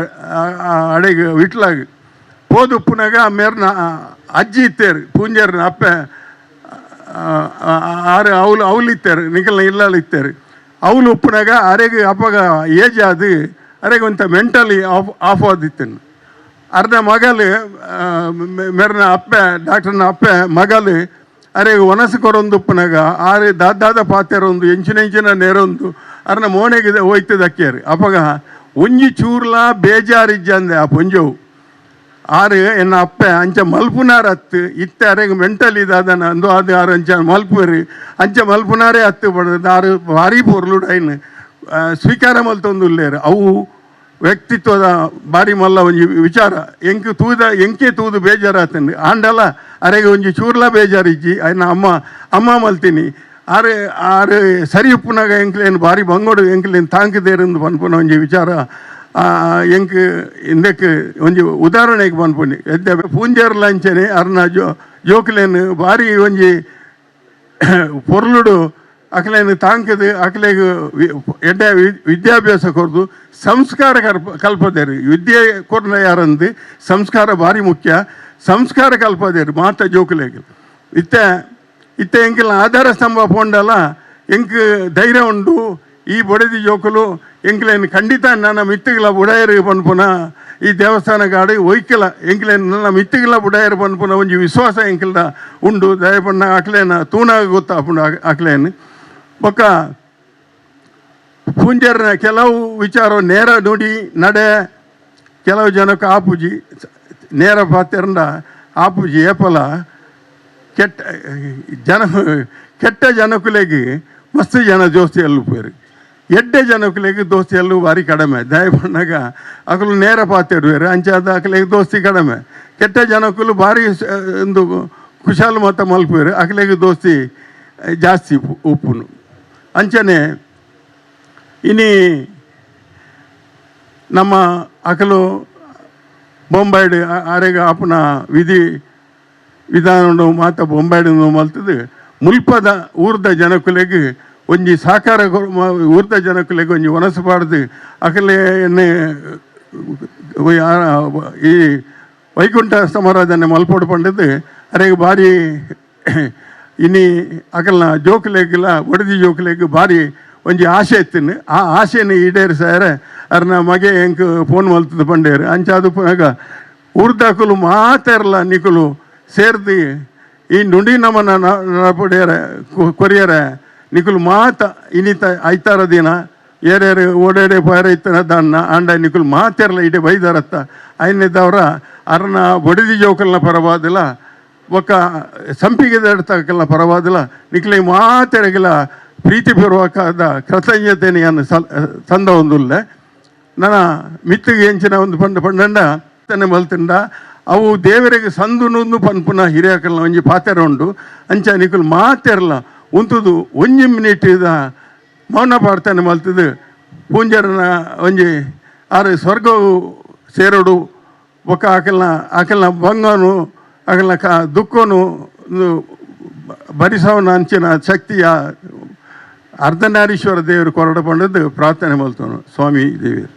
ಅಡೆಗೆ ವಿಟ್ಲಾಗ ಪೋದುಪ್ಪುನಾಗ ಮೇರ್ನ ಅಜ್ಜಿ ಇತ್ತೇರು ಪೂಂಜರ್ನ ಅಪ್ಪೆ ಆರು ಅವಳು ಇತ್ತೇರು ನಿಕಲ್ನ ಇಲ್ಲಾಳು ಇತ್ತೇರು ಅವಳು ಉಪ್ಪುನಾಗ ಅರೆಗೆ ಅಪ್ಪಗ ಏಜ್ ಅದು ಅರೆಗೆ ಒಂಥ ಮೆಂಟಲಿ ಆಫ್ ಆದಿತ್ತೇನು ಅರ್ಧ ಮಗಲು ಮೇರ್ನ ಅಪ್ಪೆ ಡಾಕ್ಟರ್ನ ಅಪ್ಪೆ ಮಗಲು ಅರೆ ಒನಸು ಕೊರೊಂದುಪ್ಪನಾಗ ಆರು ದಾದ ಪಾತೆರೊಂದು ಎಂಚಿನ ನೇರೊಂದು ಅರ್ನ ಮೋನೆಗೆ ಹೋಯ್ತದಕ್ಕೇರಿ ಅಪ್ಪಗ ಒಂಜಿ ಚೂರ್ಲ ಬೇಜಾರಿಜ್ಜಂದೆ ಆ ಪೊಂಜವು ಆರು ಎನ್ನ ಅಪ್ಪೆ ಅಂಚ ಮಲ್ಪುನಾರ ಹತ್ತು ಇತ್ತೆ ಅರೆಗೆ ಮೆಂಟಲ್ ಇದಾದನ ಅಂದು ಅದು ಆರು ಅಂಚ ಮಲ್ಪುರಿ ಅಂಚ ಮಲ್ಪುನಾರೇ ಹತ್ತು ಪಡೆದ ಆರು ಭಾರಿ ಪೊರ್ಲುಡೈನ್ ಸ್ವೀಕಾರ ಮಲ್ತೊಂದುಲ್ಲೇರು ಅವು ವ್ಯಕ್ತಿತ್ವದ ಬಾರಿ ಮಲ್ಲ ಒಂಜಿ ವಿಚಾರ ಎಂಕೆ ತೂದು ಬೇಜಾರಾತಂಡು ಆಂಡಲ ಅರೆಗೆ ಒಂಜಿ ಚೂರ್ಲ ಬೇಜಾರಿಜ್ಜಿ ಅಯ್ನ ಅಮ್ಮ ಮಲ್ತೀನಿ ಆರು ಸರಿ ಉಪ್ಪುನಾಗ ಎಂಕ್ಲೇನು ಭಾರಿ ಬಂಗೋಡು ಎಂಕ್ಲೇನು ತಾಂಕದೇರಂದು ಪನ್ಪುನ ಒಂಜಿ ವಿಚಾರ ಎಂಕ್ ಇಂದಕ್ಕೆ ಒಂಜಿ ಉದಾಹರಣೆಗೆ ಪನ್ಪುನಿ ಎದ್ದೆ ಪೂಂಜೇರ್ಲ ಅಂಚನೆ ಅರ್ನ ಜೋಕ್ಲೇನು ಭಾರಿ ಒಂಜಿ ಪೊರ್ಲುಡು ಅಕ್ಲೇನು ತಾಂಕದು ಅಕ್ಲೆಗೆ ಎಡ್ಡೆ ವಿದ್ಯಾಭ್ಯಾಸ ಕೊರ್ದು ಸಂಸ್ಕಾರ ಕಲ್ಪದೇರು ವಿದ್ಯೆ ಕೊರ್ನ ಯಾರಂದು ಸಂಸ್ಕಾರ ಭಾರಿ ಮುಖ್ಯ ಸಂಸ್ಕಾರ ಕಲ್ಪದೇರು ಮಾತ ಜೋಕುಲೆಗೆ ಇತ್ತೆ ಎಂಕೆಲ್ಲ ಆಧಾರ ಸ್ತಂಭ ಪೋಂಡಲ್ಲ ಎಂಕ್ ಧೈರ್ಯ ಉಂಡು ಈ ಬೊಡೆದಿ ಜೋಕುಲು ಎಂಕ್ಲೇನು ಖಂಡಿತ ನನ್ನ ಮಿತ್ತುಗಳ ಬುಡಾಯರು ಪನ್ಪುನ ಈ ದೇವಸ್ಥಾನಗಾಡಿ ಒಯ್ಕಲ ಎಂಕ್ಲೇನು ನನ್ನ ಮಿತ್ತುಗಳ ಬುಡಾಯರು ಪನ್ಪುನ ಒಂಜಿ ವಿಶ್ವಾಸ ಎಂಕಲ್ದ ಉಂಡು ದಯಪಣ್ಣ ಅಕ್ಲೇನ ತೂನಾಗ ಗೊತ್ತಾಪುಂಡು ಅಕ್ಲೇನು ಬೊಕ್ಕ ಪೂಂಜರ್ನ ಕೆಲವು ವಿಚಾರ ನೇರ ನುಡಿ ನಡೆ ಕೆಲವು ಜನಕ್ಕೆ ಆಪುಜಿ ನೇರ ಪಾತೆರಂಡ ಆಪುಜಿ ಏಪಲ ಕೆಟ್ಟ ಜನಕುಲೆಗೆ ಮಸ್ತ್ ಜನ ದೋಸ್ತಿ ಎಲ್ಲುಪೇರು ಎಡ್ಡೆ ಜನಕುಲೆಗೆ ದೋಸ್ತಿ ಎಲ್ಲೂ ಭಾರಿ ಕಡಿಮೆ ದಯಪಣ್ಣಾಗ ಅಕಲು ನೇರ ಪಾತೆರುವೇರು ಅಂಚಾದ ಅಕಲೆಗೆ ದೋಸ್ತಿ ಕಡಿಮೆ ಕೆಟ್ಟ ಜನಕುಲು ಭಾರಿ ಒಂದು ಕುಶಾಲು ಮತ ಮಲ್ಪೇರು ಅಕಲೆಗೆ ದೋಸ್ತಿ ಜಾಸ್ತಿ ಉಪ್ಪುನು ಅಂಚನೆ ಇನಿ ನಮ್ಮ ಅಕಲು ಬೊಂಬಾಯ್ಡು ಆರೆಗ ಆಪುನ ವಿಧಾನ ಮಾತ ಬೊಂಬಾಯ್ಡು ಮಲ್ತದು ಮುಲ್ಪದ ಊರ್ದ ಜನಕುಲೆಗೆ ಒಂಜಿ ಸಾಕಾರ ಊರ್ದ ಜನಕುಲೆಗೆ ಒಂಜಿ ಒನಸಬಾರ್ದು ಅಕಲೆ ಈ ವೈಕುಂಠ ಸಮಾರಾಧನೆ ಮಲ್ಪೋಡು ಪಂಡದು ಅರೆಗೆ ಭಾರಿ ಇನಿ ಅಕಲ್ನ ಜೋಕುಲೆಗಿಲ್ಲ ಒಡದಿ ಜೋಕುಲೆಗ್ ಭಾರಿ ಒಂಜಿ ಆಸೆ ಇತ್ತಿನ ಆ ಆಸೆನ ಈಡೇರಿಸಾರೆ ಅರ್ನ ಮಗೆ ಎಂಕ್ ಫೋನ್ ಮಲ್ತದ ಪಂಡೇರು ಅಂಚಾದು ಪುನಗ ಊರ್ದಾಕುಲು ಮಾತಾರಲ್ಲ ನಿಕುಲು ಸೇರ್ದು ಈ ನುಡಿ ನಮನ ಪಡೆಯರ ಕೊರಿಯರ ನಿಕುಲು ಮಾತ ಇನಿತ ಐತಾರ ದಿನ ಏರೇರು ಓಡಾಡೆ ಪಾರ ಇತ್ತನ ದಣ್ಣ ಅಂಡ ನಿಕುಲು ಮಾತಾರಲ್ಲ ಇಡೆ ಬೈದಾರತ್ತ ಐನದವರ ಅರ್ನ ಬೊಡಿದಿ ಜೋಕಲ್ನ ಪರವಾದಿಲ್ಲ ಒಕ್ಕ ಸಂಪಿಗೆ ದಡ್ತಕ್ಕಲ್ಲ ಪರವಾದಿಲ್ಲ ನಿಕ್ಲೆ ಮಾತೆರೆಗಿಲ್ಲ ಪ್ರೀತಿಪೂರ್ವಕದ ಕೃತಜ್ಞತೆಯನ್ನು ತಂದ ಒಂದುಲ್ಲ ನನ್ನ ಮಿತ್ತಿಗೆ ಹೆಂಚಿನ ಒಂದು ಪಂಡಂಡ ತನ್ನ ಮಲ್ತಿಂಡ ಅವು ದೇವರಿಗೆ ಸಂದುನು ಪನ್ಪುನ ಹಿರಿಯಕಲ್ನ ಒಂಜಿ ಪಾತೆರ ಉಂಡು ಅಂಚ ನಿಕುಲು ಮಾತೆರಲ್ಲ ಉಂತುದು ಒಂಜಿ ಮಿನಿಟ್ ಮೌನ ಪ್ರಾರ್ಥನೆ ಮಲ್ತದು ಪೂಂಜರನ ಒಂಜಿ ಆರು ಸ್ವರ್ಗವು ಸೇರೋಡು ಬೊಕ್ಕ ಆಕಲ್ನ ಬಂಗನು ಆಕಲ್ನ ದುಃಖನು ಭರಿಸವನ ಅಂಚಿನ ಶಕ್ತಿಯ ಅರ್ಧನಾರೀಶ್ವರ ದೇವರು ಕೊರಡ ಪಂಡದ್ದು ಪ್ರಾರ್ಥನೆ ಮಲ್ತವನು ಸ್ವಾಮಿ ದೇವಿಯರು.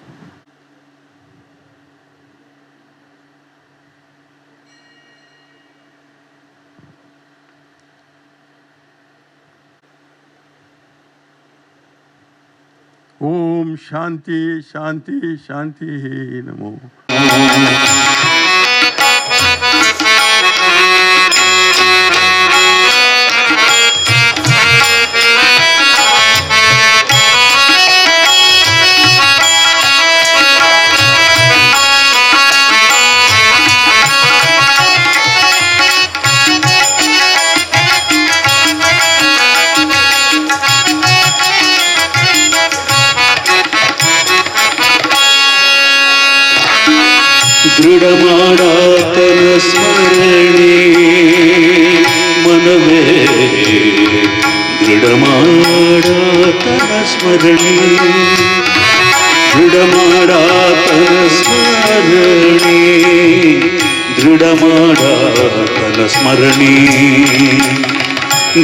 ಓಂ ಶಾಂತಿ ಶಾಂತಿ ಶಾಂತಿ ನಮೋ.
ದೃಢಮಾಡಾತನ ಸ್ಮರಣೆ ಮನವೇ, ದೃಢಮಾಡಾತನ ಸ್ಮರಣೆ, ದೃಢಮಾಡಾತನ ಸ್ಮರಣೆ, ದೃಢಮಾಡಾತನ ಸ್ಮರಣೆ,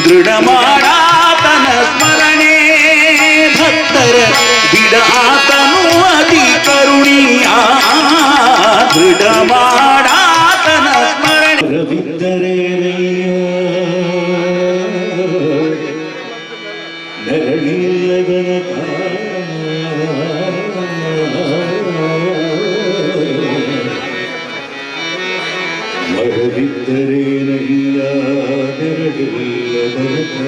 ದೃಢಮಾಡಾತನ ಸ್ಮರಣೆ, ಭಕ್ತರ ಬಿಡಾತನು ಅತಿ ಕರುಣಿಯ, ದೃಢಮಾಡಾತನ ಸ್ಮರಣೆ. ರವಿದ್ದರೇನಯ್ಯ ನರಳಿಲ್ಲದನಕ, ಮರವಿದ್ದರೇನಯ್ಯ ನರಳಿಲ್ಲದನಕ,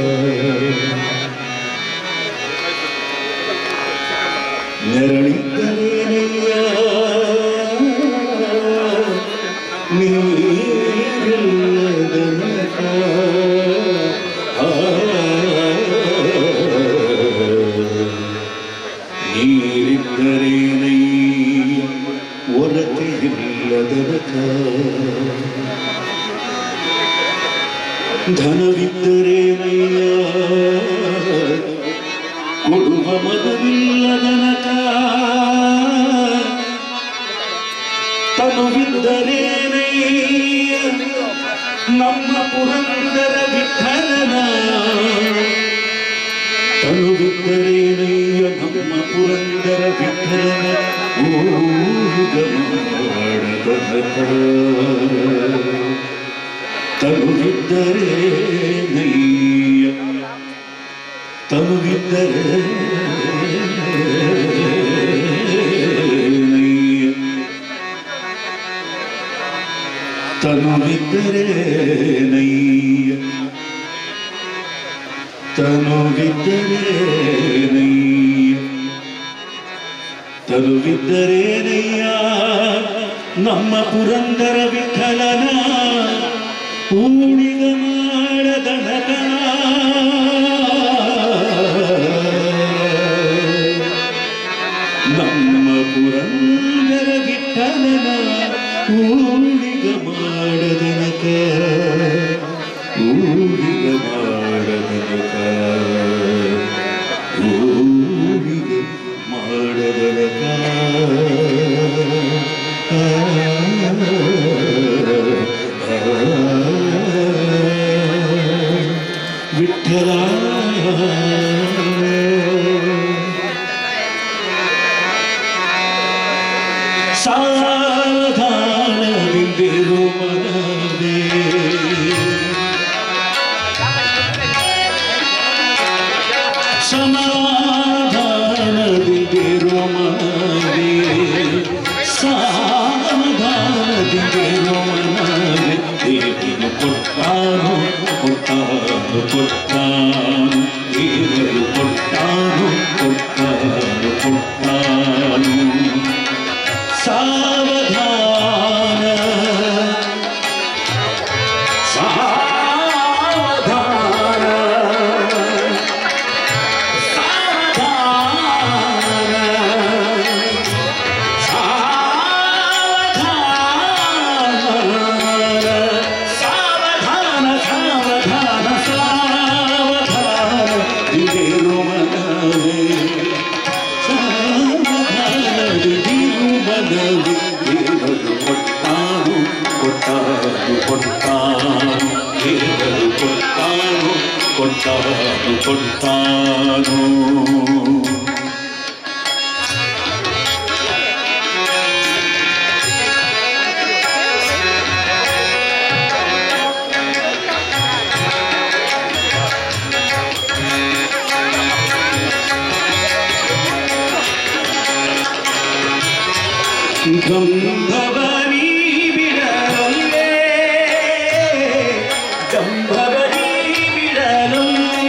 ನರಳಿದ್ದರೇನಯ್ಯ ನೀರಿಲ್ಲದನಕ, ನೀರಿದ್ದರೇನಯ್ಯ ಒರತೆಯಿಲ್ಲದನಕ, ಧನವಿದ್ದರೇನಯ್ಯ ಕೊಡುವ ಮನವಿಲ್ಲದನಕ, ತನುವಿದ್ದರೇನಯ್ಯ ನಮ್ಮ ಪುರಂದರ ವಿಠಲನ, ತನುವಿದ್ದರೇನಯ್ಯ ನಮ್ಮ ಪುರಂದರ ವಿಠಲನ, ಊರುಗ ಮಾಡದನಕ, ತನುವಿದ್ದರೇನಯ್ಯ, ತನುವಿದ್ದರೇನಯ್ಯ, ತನುವಿದ್ದರೇನಯ್ಯ, ತನುವಿದ್ದರೇನಯ್ಯ, ತನುವಿದ್ದರೇನಯ್ಯ ನಮ್ಮ ಪುರಂದರ ವಿಠಲನ, ಊಳಿಗ ಮಾಡದನಕ, ನಮ್ಮ ಪುರಂದರ ವಿಠಲನ, ಊಳಿಗ ಮಾಡದನಕ, ಊಳಿಗ ಮಾಡದನಕ, ಊಳಿಗ ಮಾಡದನಕ, ವಿಠಲ. ಸಾವಧಾನದಿಂದಿರು ಮನವೇ, ಸಮಾಧಾನದಿಂದಿರು ಮನವೇ, ಸಾವಧಾನದಿಂದಿರು ಮನವೇ, ದೇವಿನು ಕೊಟ್ಟಾನು ಕೊಟ್ಟಾನು ಕೊಟ್ಟಾನು, ದೇವರು ಕೊಟ್ಟಾನು ಕೊಟ್ಟಾನು ಕೊಟ್ಟಾನು, ಸಾವಧಾನ ಸಾವಧಾನ ಸಾವಧಾನ ಕೊಟ್ಟಾನು ಗಂಧವನಿ ಬಿಡಲೊಲ್ಲೆ ಗಂಧವನಿ ಬಿಡಲೊಲ್ಲೆ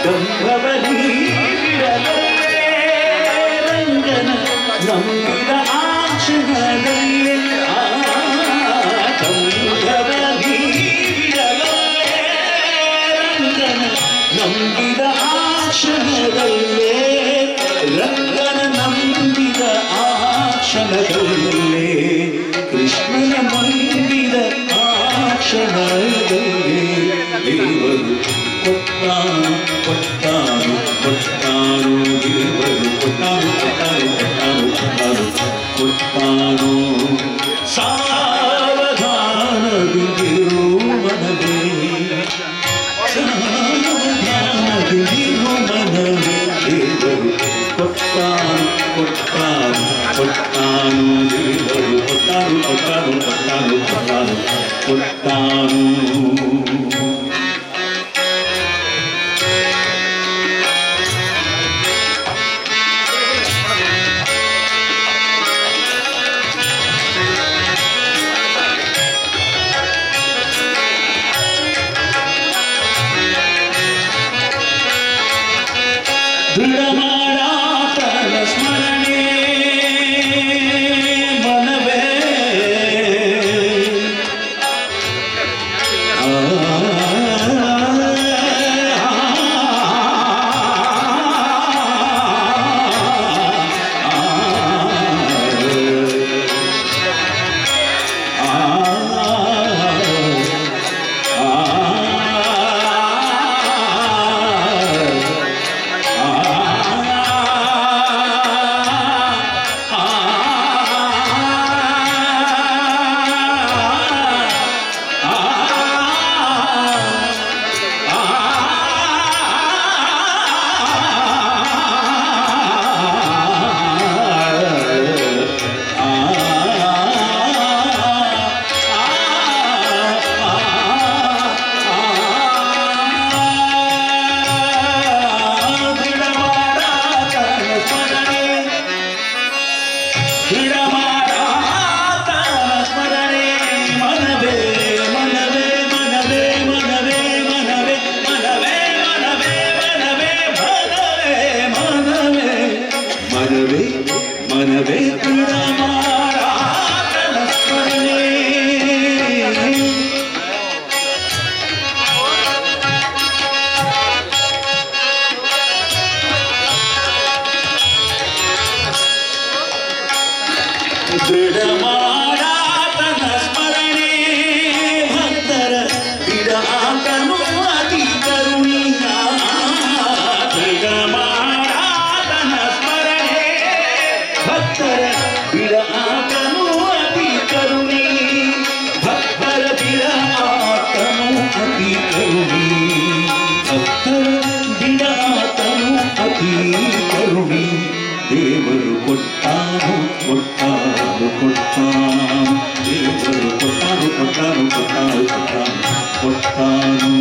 ಗಂಧವನಿ ಬಿಡಲೊಲ್ಲೆ ರಂಗನ ನಂಬಿದ ಆಕ್ಷಣದಲ್ಲಿ ಗಂಧವನಿ ಬಿಡಲೊಲ್ಲೆ ರಂಗನ ನಂಬಿದ ಆಕ್ಷಣದಲ್ಲೇ ರಂಗನ ನಂಬಿದ ಆ ಕ್ಷಣದಲ್ಲೇ ಕೃಷ್ಣನ ನಂಬಿದ ಆ ಕ್ಷಣದಲ್ಲೇ ದೇವರು ಕೊಟ್ಟಾನು ಕೊಟ್ಟಾನು ಕೊಟ್ಟಾನು ದೇವರು ಕೊಟ್ಟಾನು ಕೊಟ್ಟಾನು ಕೊಟ್ಟಾನು ಕೊಟ್ಟಾನು ಕೊಟ್ಟಾನು ಸಾವಧಾನದಿಂದಿರು ಮನವೇ ಸಾವಧಾನದಿಂದಿರು ಮನವೇ ದೇವರು ಕೊಟ್ಟಾನು ಕೊಟ್ಟಾನು ಕೊಟ್ಟಾನು ದೇವರು ಕೊಟ್ಟಾನು ಕೊಟ್ಟಾನು ಕೊಟ್ಟಾನು ಕೊಟ್ಟಾನು ಕೊಟ್ಟಾನು ದೃಢ ಮಾಡಾತನ ಸ್ಮರಣೆ ಮನವೇ ಮನವೇ ದೃಢ ಮಾಡಾತನ ಸ್ಮರಣೆ ದೃಢ ಮಾಡಾತನ ಸ್ಮರಣೆ ಭಕ್ತರ ದೃಢ ಆತನು ಅತಿ ಕರುಣಿಯ ದೃಢ ಮಾಡಾತನ ಸ್ಮರಣೆ ಭಕ್ತರ ಬಿಡ ಆತನು ಅತಿ ಕರುಣಿ ಭಕ್ತರ ಬಿಡ ಆತನು ಅತಿ ಕರುಣಿ ಭಕ್ತರ ಬಿಡ ಆತನು ಅತಿ ಕರುಣಿ ದೇವರು ಕೊಟ್ಟಾನು ಕೊಟ್ಟಾನು ಕೊಟ್ಟಾನು ದೇವರು ಕೊಟ್ಟಾನು ಕೊಟ್ಟಾನು ಕೊಟ್ಟಾನು ಕೊಟ್ಟಾನು ಕೊಟ್ಟಾನು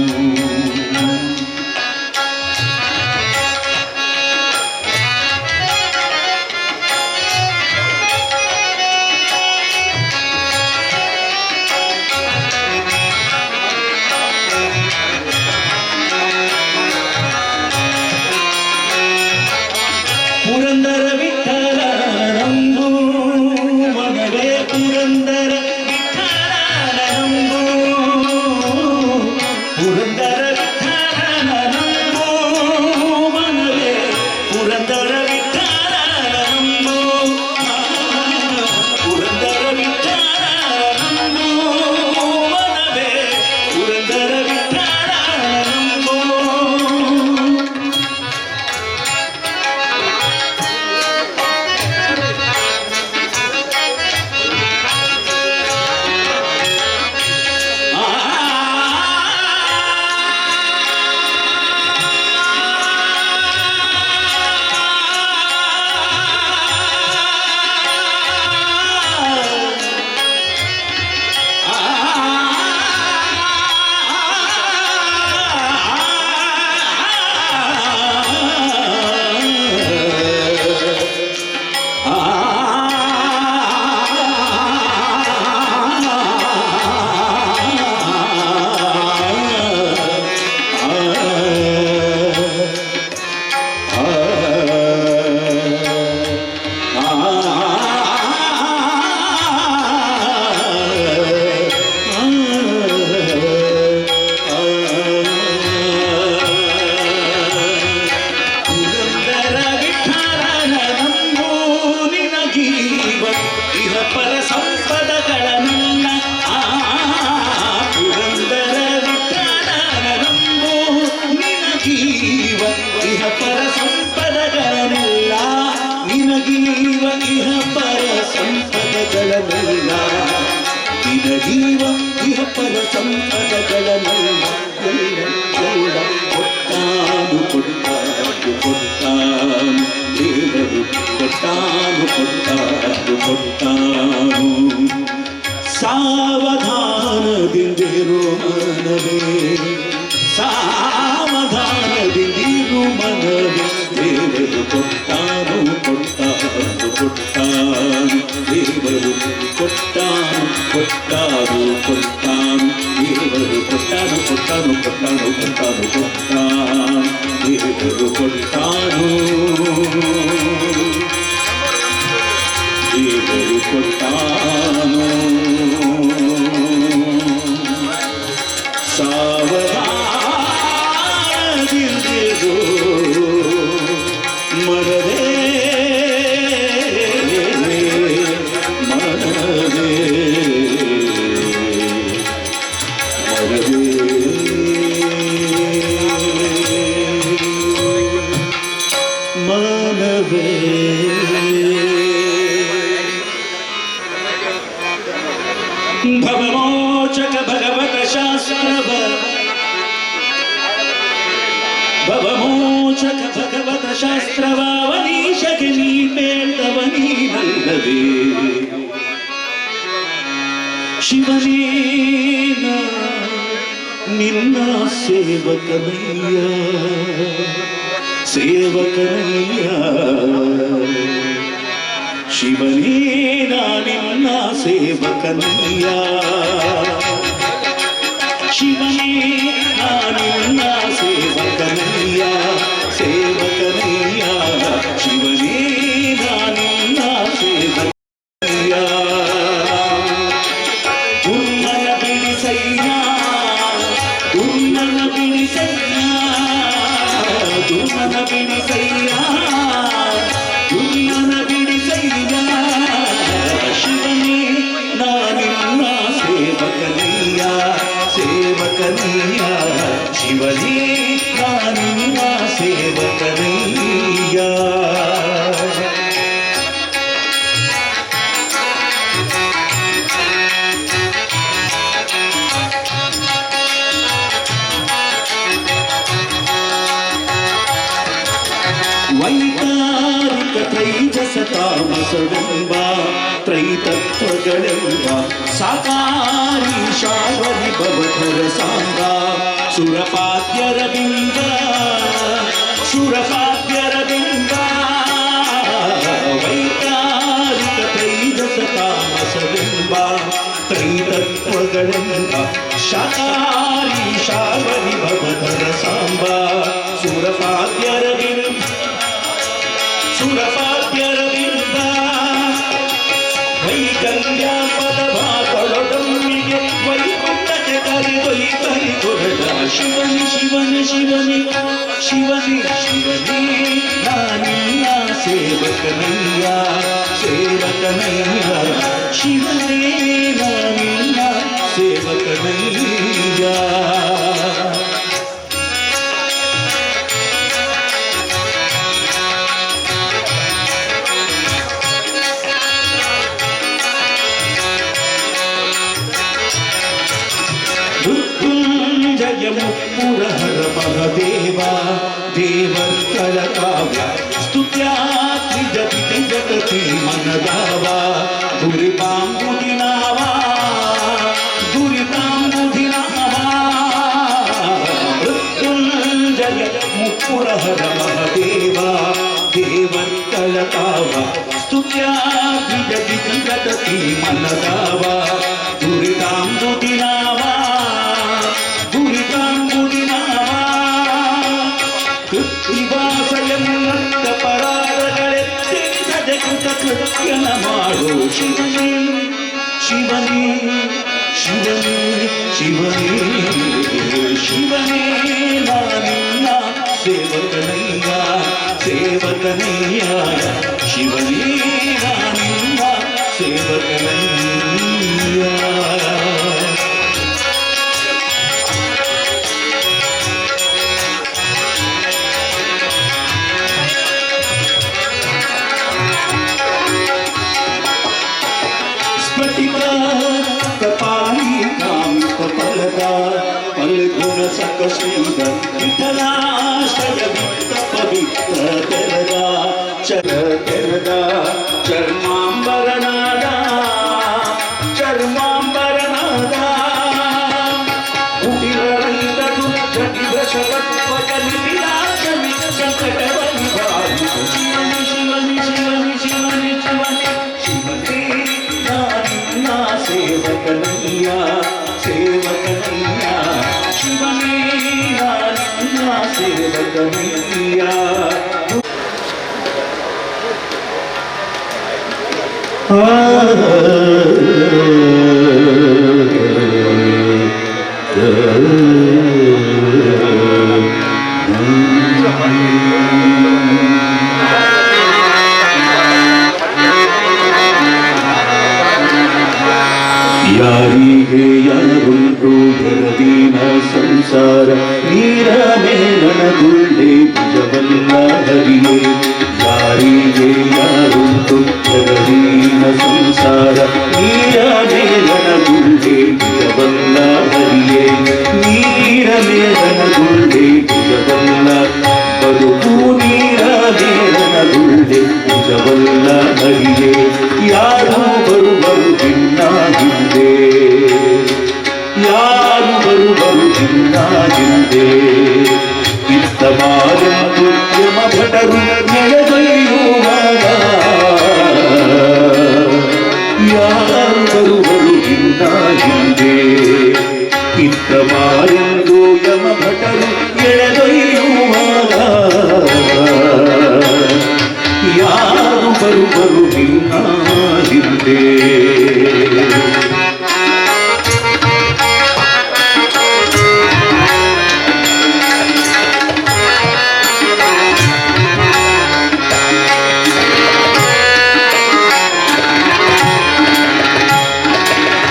ಪುರಂದರ ವಿಠಲ ರಂಗು ಸಂಪದಗಳನ್ನೆಲ್ಲ ಕೊಟ್ಟಾನು ಕೊಟ್ಟಾನು ಕೊಟ್ಟಾನು ದೇವರು ಕೊಟ್ಟಾನು ಕೊಟ್ಟಾನು ಕೊಟ್ಟಾನು. ಸಾವಧಾನದಿಂದಿರು ಮನವೇ, ಸಾವಧಾನದಿಂದಿರು ಮನವೇ, ದೇವರು ಕೊಟ್ಟಾನು ಕೊಟ್ಟಾನು ಕೊಟ್ಟಾನು ದೇವರು ಕೊಟ್ಟಾನು ಕೊಟ್ಟಾನು ಕೊಟ್ಟಾನು ದೇವರು ಕೊಟ್ಟಾನು ಕೊಟ್ಟಾನು ಕೊಟ್ಟಾನು ಕೊಟ್ಟಾನು ಕೊಟ್ಟಾನು ದೇವರು ಕೊಟ್ಟಾನು ದೇವರು ಕೊಟ್ಟಾನು. ಸಾವಧಾನದಿಂದಿರು ಮರವೇ ಮರವೇ ಮರವೇ ಮನವೇ. ಭವಮೋಚಕ ಭಗವತ ಶಾಸ್ತ್ರವ ಭವಮೋಚಕ ಭಗವತ ಶಾಸ್ತ್ರವಾವನೀಶಗೆ ನೀ ಬೇಡವನೀನಲ್ಲವೇ ಶಿವನೇನ ನಿನ್ನ ಸೇವಕನಯ್ಯ ಸೇವಕನಯ್ಯ ಶಿವನೇನ ನಿನ್ನ ಸೇವಕನಯ್ಯ ಶಿವನೇ ನಿನ್ನ ಸೇವಕನಯ್ಯ ಸೇವಕನಯ್ಯ ಶಿವನೇ ನಿನ್ನ ಸೇವಕನಯ್ಯ. ದುರ್ಮನ ಬಿಡಿಸಯ್ಯ ದುರ್ಮನ ಬಿಡಿಸಯ್ಯ ದುರ್ಮನ ಬಿಡಿಸಯ್ಯ ದುರ್ಮನ ಬಿಡಿಸಯ್ಯ ಶಿವನೇ ನಿನ್ನ ಸೇವಕನಯ್ಯ ಸೇವಕನಯ್ಯ ಶಿವನೇ ನಿನ್ನ ಸೇವಕನಯ್ಯ. ವೈಕಾರಿಕ ತ್ರೈಜಸ ತಾಮಸವೆಂಬ ತ್ರೈತತ್ವಗಳೆಂಬ ಸಾಕಾರಿ ಶಾವರಿ ಭವಧರ ಸಾಂಗ ಸುರಪಾದ್ಯರ ಬಿಂಬ ಸುರಪಾದ್ಯರ ಬಿಂಬ. ವೈಕಾರಿಕ ತ್ರೈಜಸ ತಾಮಸವೆಂಬ ತ್ರೈತತ್ವಗಳೆಂಬ ಶಾಕಾರಿ ಶಾವರಿ ಭವಧರ ಸಾಂಬ ಸುರಪಾದ್ಯರ ಬಿಂಬ ಸುರಪಾದ್ಯರ ಬಿಂಬ. ವೈಕಲ್ಯ ಪದವಾದೊಳೊಡೊಮ್ಮಿಗೆ ವೈಕುಂಠಕ್ಕೆ ಕರೆದೊಯ್ತರಿಗೊರಡ ಶಿವನಿ ಶಿವನಿ ಶಿವನಿ ಶಿವನಿ ಶಿವನಿ ನಾನಿನ್ನ ಸೇವಕನಯ್ಯ ಸೇವಕನಯ್ಯ ಶಿವನೇ ನಾನಿನ್ನ ಸೇವಕನಯ್ಯ. ಮೃತ್ಯುಂಜಯ ಮುಪ್ಪುರಹರ ಮಹದೇವ ದೇವರ್ಕರ ಕಾವ್ಯ ಸ್ತುತ್ಯಾತ್ರಿ ಜಗತಿ ಜಗತಿ ಮನದಾವ ದುರಿಪಾಂಬುದಿನಾವ ದುರಿಪಾಂಬುದಿನಾವ. ಮೃತ್ಯುಂಜಯ ಮುಪ್ಪುರಹರ ಮಹದೇವ ದೇವರ್ಕರ ಕಾವ್ಯ ಸ್ತುತ್ಯಾತ್ರಿ ಜಗತಿ ಜಗತಿ ಮನದಾವ ದುರಿತಾಂಬುದಿನಾವ ದುರಿತಾಂಬುದಿನಾವ. ಕೃತ್ತಿವಾಸಯನ್ನತ್ತ ಪರಾರಗಳೆತ್ತಿದ ಕೃತ ಕೃತ್ಯನ ಮಾಡು ಶಿವನೇ ಶಿವನೇ ಶಿವನೇ ಶಿವನೇ ಶಿವನೇ ನಾನಿನ್ನ ಸೇವಕನಯ್ಯ ಸೇವಕನಯ್ಯ ಶಿವನೇ ನಾನಿನ್ನ ಸೇವಕನಯ್ಯ. ಸ್ಫಟಿಕ ಕಪಾಲಿ ಕಾಮಿತ ಫಲಕ ಶ್ರೀಧ ವಿಠಲಾಶ್ರಯ ವಿತ್ತ ಪವಿತ್ರ ತೆರದ ಚರ್ಮಾಂಬರನಾದ ಕುಟಿಲರಂಗದು ಜಟಿಭ್ರಷವತ್ವಜ ಮಿಥಿಲಾಶಮಿ ಸಂಕಟವನಿ ಭಾರಿ ಶಿವನಿ ಶಿವನಿ ಶಿವನಿ ಶಿವನಿ ಶಿವನಿ ಶಿವನೇ ನಾನಿನ್ನ ಸೇವಕನಯ್ಯ ಸೇವಕನಯ್ಯ ಶಿವನೇ ನಾನಿನ್ನ ಸೇವಕನಯ್ಯ. ಯಾರಿಗೆ ಯಾರುಂಟು ಭರದೀನ ಸಂಸಾರ ನೀರ ಮೇಲನಗುಳ್ಳೆ ಭುಜವಲ್ಲ ಹರಿಯೇ. ಯಾರಿಗೆ ಯಾರುಂಟು ಭರದೀನ ಸಂಸಾರ ನೀರ ಮೇಲನಗುಳ್ಳೆ ಭುಜವಲ್ಲ ಹರಿಯೇ. ನೀರ ಮೇಲನಗುಳ್ಳೆ ಭುಜವಲ್ಲ ಬದುಕು ನೀರ ಮೇಲನಗುಳ್ಳೆ ಭುಜವಲ್ಲ ಹರಿಯೇ. ಯಾರು ಬರುವರು ಭಿನ್ನ ಹಿಂದೆ ಯಾರು ಬರುವರು ಭಿನ್ನ ಹಿಂದೆ ಇತ್ತ ಮಾರಂದು ಯಮ ಭಟರು ನೆಳೆದೊಯ್ಯುವಾಗ ಯಾರು ಬರುವರು ಭಿನ್ನ ಹಿಂದೆ ಇತ್ತ ಮಾರಂದು ಯಮ ಭಟರು ಎಳೆದೊಯ್ಯುವಾಗ ಯಾರು ಬರುವರು ಭಿನ್ನ ಹಿಂದೆ.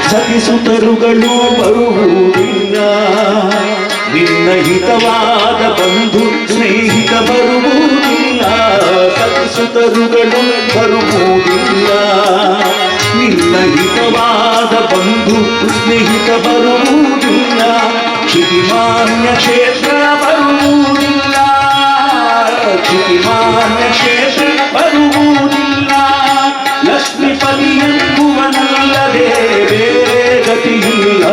ಸತಿಸುತರುಗಳು ಬರುವುದಿಲ್ಲ ನಿನ್ನ ಹಿತವಾದ ಬಂಧು ಸ್ನೇಹಿತ ಬರುವುದಿಲ್ಲ. ಸತಿಸುತರುಗಳು ಬರುವುದಿಲ್ಲ ನಿನ್ನ ಹಿತವಾದ ಬಂಧು ಸ್ನೇಹಿತ ಬರುವುದಿಲ್ಲ. ಕ್ಷಿತಿಮಾನ್ಯ ಕ್ಷೇತ್ರ ಬರುವುದಿಲ್ಲ ಕ್ಷಿತಿಮಾನ್ಯ ಕ್ಷೇತ್ರ ಬರುವುದಿಲ್ಲ. ಲಕ್ಷ್ಮೀಪತಿ ಎಂಬುವನಲ್ಲದೆ ಬೇರೆ ಗತಿಯಿಲ್ಲ.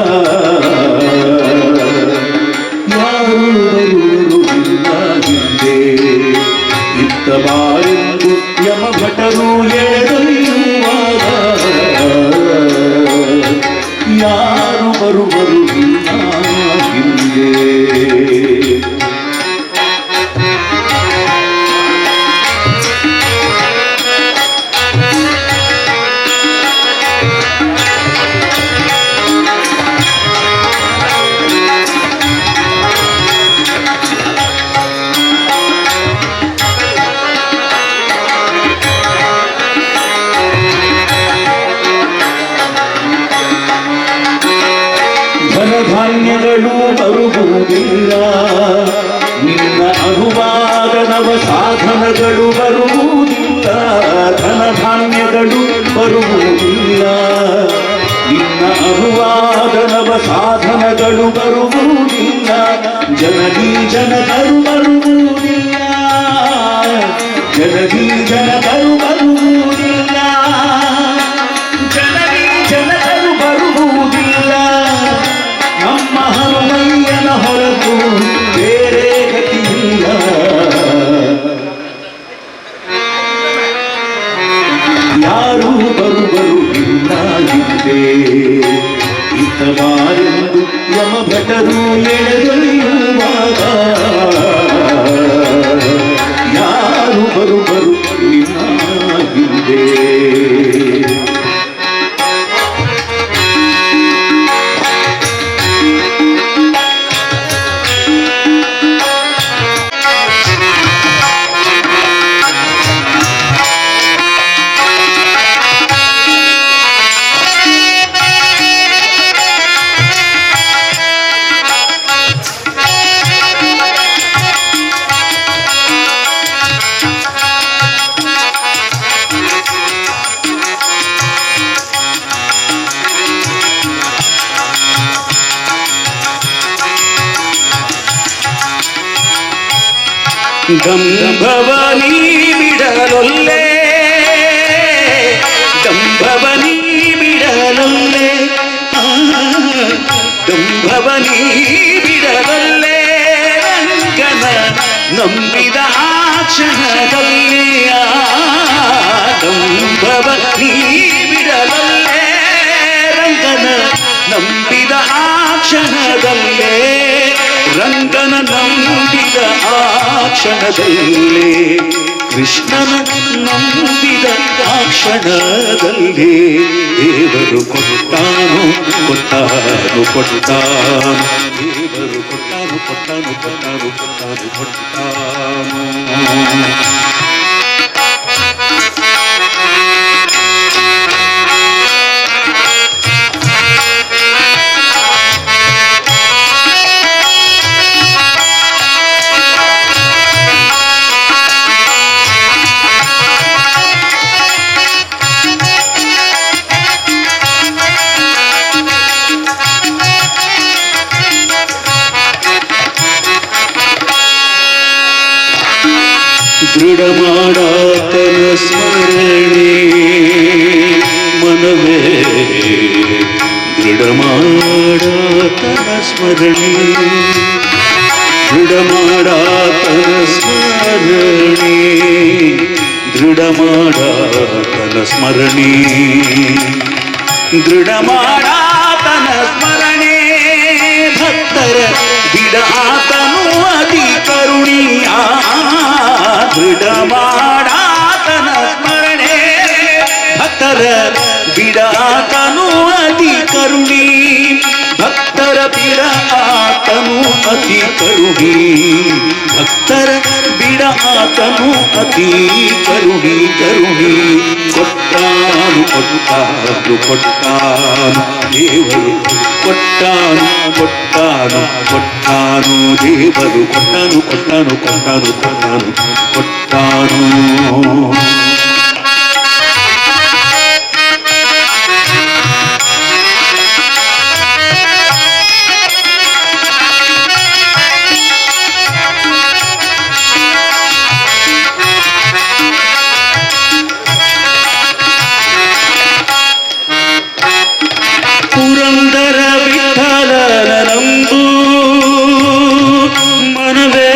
ಯಾರು ಬರುವುದಿಲ್ಲ ಹಿಂದೆ ಇತ್ತ ಬಾರೆಂದು ಯಮ ಭಟರು ಎಳೆದೊಯ್ಯುವಾಗ ಯಾರು ಬರುವರು ಹಿಂದೆ. ಧನಧಾನ್ಯಗಳು ಬರುವುದಿಲ್ಲ ನಿನ್ನ ಅನುವಾದ ನವ ಸಾಧನಗಳು ಬರುವುದಿಲ್ಲ. ಧನಧಾನ್ಯಗಳು ಬರುವುದಿಲ್ಲ ನಿನ್ನ ಅನುವಾದ ನವ ಸಾಧನಗಳು ಬರುವುದಿಲ್ಲ. ಜನನೀ ಜನಕರು ಬರುವುದಿಲ್ಲ ಜನನೀ ಜನಕರು ಬರುವುದಿಲ್ಲ. ಜನನೀ ಜನಕರು ಬರುವುದಿಲ್ಲ. ನಮ್ಮ ಹನುಮಯ್ಯನ ಹೊರತು ಬೇರೆ ಗತಿಯಿಲ್ಲ. ಯಾರು ಬರುವರು ಇಲ್ಲ ಹಿಂದೆ ಇತ್ತ ಬಾರೆಂದು ಯಮ ಭಟರು ಎಳೆದೊಯ್ಯುವಾಗ ಯಾರು ಬರುವರು ದಂಭವನಿ ಬಿಡಲೊಲ್ಲೆ ದಂಭವನಿ ಬಿಡಲೊಲ್ಲೆ ದಂಭವನಿ ಬಿಡಲೊಲ್ಲೆ ರಂಗನ ನಂಬಿದ ಆ ಕ್ಷಣದಲ್ಲಿ ದಂಭವನಿ ಬಿಡಲೊಲ್ಲೆ ರಂಗನ ನಂಬಿದ ಆ ಕ್ಷಣದಲ್ಲೇ ರಂಗನ ನಂಬಿದ ಆ ಕ್ಷಣದಲ್ಲೇ ಕೃಷ್ಣನ ನಂಬಿದ ಆ ಕ್ಷಣದಲ್ಲಿ ದೇವರು ಕೊಟ್ಟಾನು ಕೊಟ್ಟಾನು ಕೊಟ್ಟಾನು ದೇವರು ಕೊಟ್ಟಾನು ಕೊಟ್ಟಾನು ಕೊಟ್ಟಾನು ಕೊಟ್ಟಾನು ಕೊಟ್ಟಾನು ದೃಢ ಮಾಡಾತನ ಸ್ಮರಣೆ ಮನವೇ ದೃಢ ಮಾಡಾತನ ಸ್ಮರಣೆ ದೃಢ ಮಾಡಾತನ ಸ್ಮರಣೆ ದೃಢ ಮಾಡಾತನ ಸ್ಮರಣೆ ದೃಢ ಮಾಡಾತನ ಸ್ಮರಣೆ ಭಕ್ತರ ಬಿಡಾತನು ಅತಿ ಕರುಣಿಯ ದೃಢ ಮಾಡಾತನ ಸ್ಮರಣೆ ಭಕ್ತರ ಬಿಡಾತನು ಅತಿ ಕರುಣಿ ಭಕ್ತರ ಬಿಡಾತನು ಅತಿ ಕರುಣಿ ಭಕ್ತರ ಬಿಡಾತನು ಅತಿ ಕರುಣಿ ಕರುಣಿ ಕೊಟ್ಟಾನು ಕೊಟ್ಟಾನು ಕೊಟ್ಟಾನು ದೇವರು ಕೊಟ್ಟಾನು ಕೊಟ್ಟಾನು ಕೊಟ್ಟಾನು ದೇವರು ಕೊಟ್ಟಾನು ಕೊಟ್ಟಾನು ಕೊಟ್ಟಾನು ಕೊಟ್ಟಾನು ಕೊಟ್ಟಾನು ಪುರಂದರ ವಿಠಲನ ನಂಬು ಮನವೇ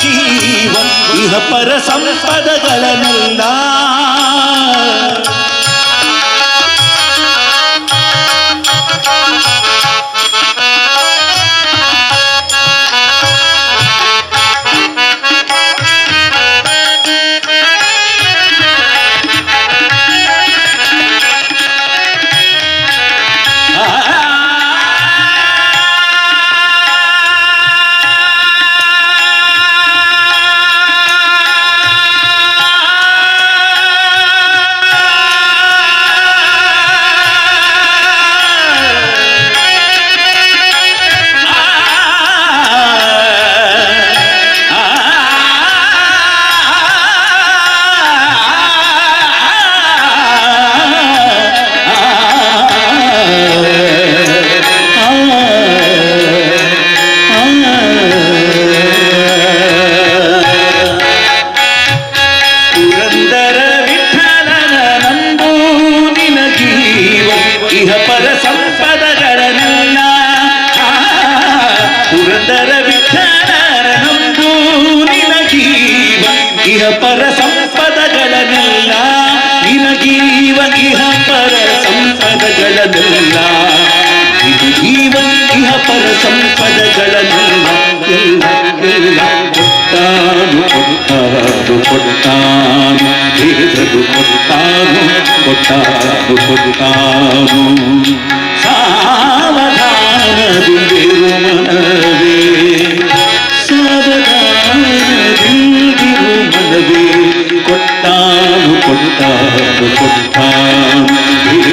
ಜೀವ ಇಹ ಪರ ಸಂಪದಗಳನ್ನೆಲ್ಲ ಇಹ ಪರ ಸಂಪದಗಳನ್ನೆಲ್ಲ ಪುರಂದರ ವಿಠಲನ ನಂಬು ನಿನ ಜೀವ ಇಹ ಪರ ಸಂಪದಗಳನ್ನೆಲ್ಲ ನಿನ ಜೀವ ಇಹ ಪರ ಸಂಪದಗಳನ್ನೆಲ್ಲ ಇದು ಜೀವ ಇಹ ಪರ ಸಂಪದಗಳನ್ನೆಲ್ಲ ಎಲ್ಲ ಎಲ್ಲ ಕೊಟ್ಟಾನು ಕೊಟ್ಟಾನು ಕೊಟ್ಟಾನು ದೇವರು ಕೊಟ್ಟಾನು ಕೊಟ್ಟಾನು ಕೊಟ್ಟಾನು ಸಾವಧಾನದಿಂದಿರು ಮನವೇ ಸಾವಧಾನದಿಂದಿರು ಮನವೇ ಕೊಟ್ಟಾನು ಕೊಟ್ಟಾನು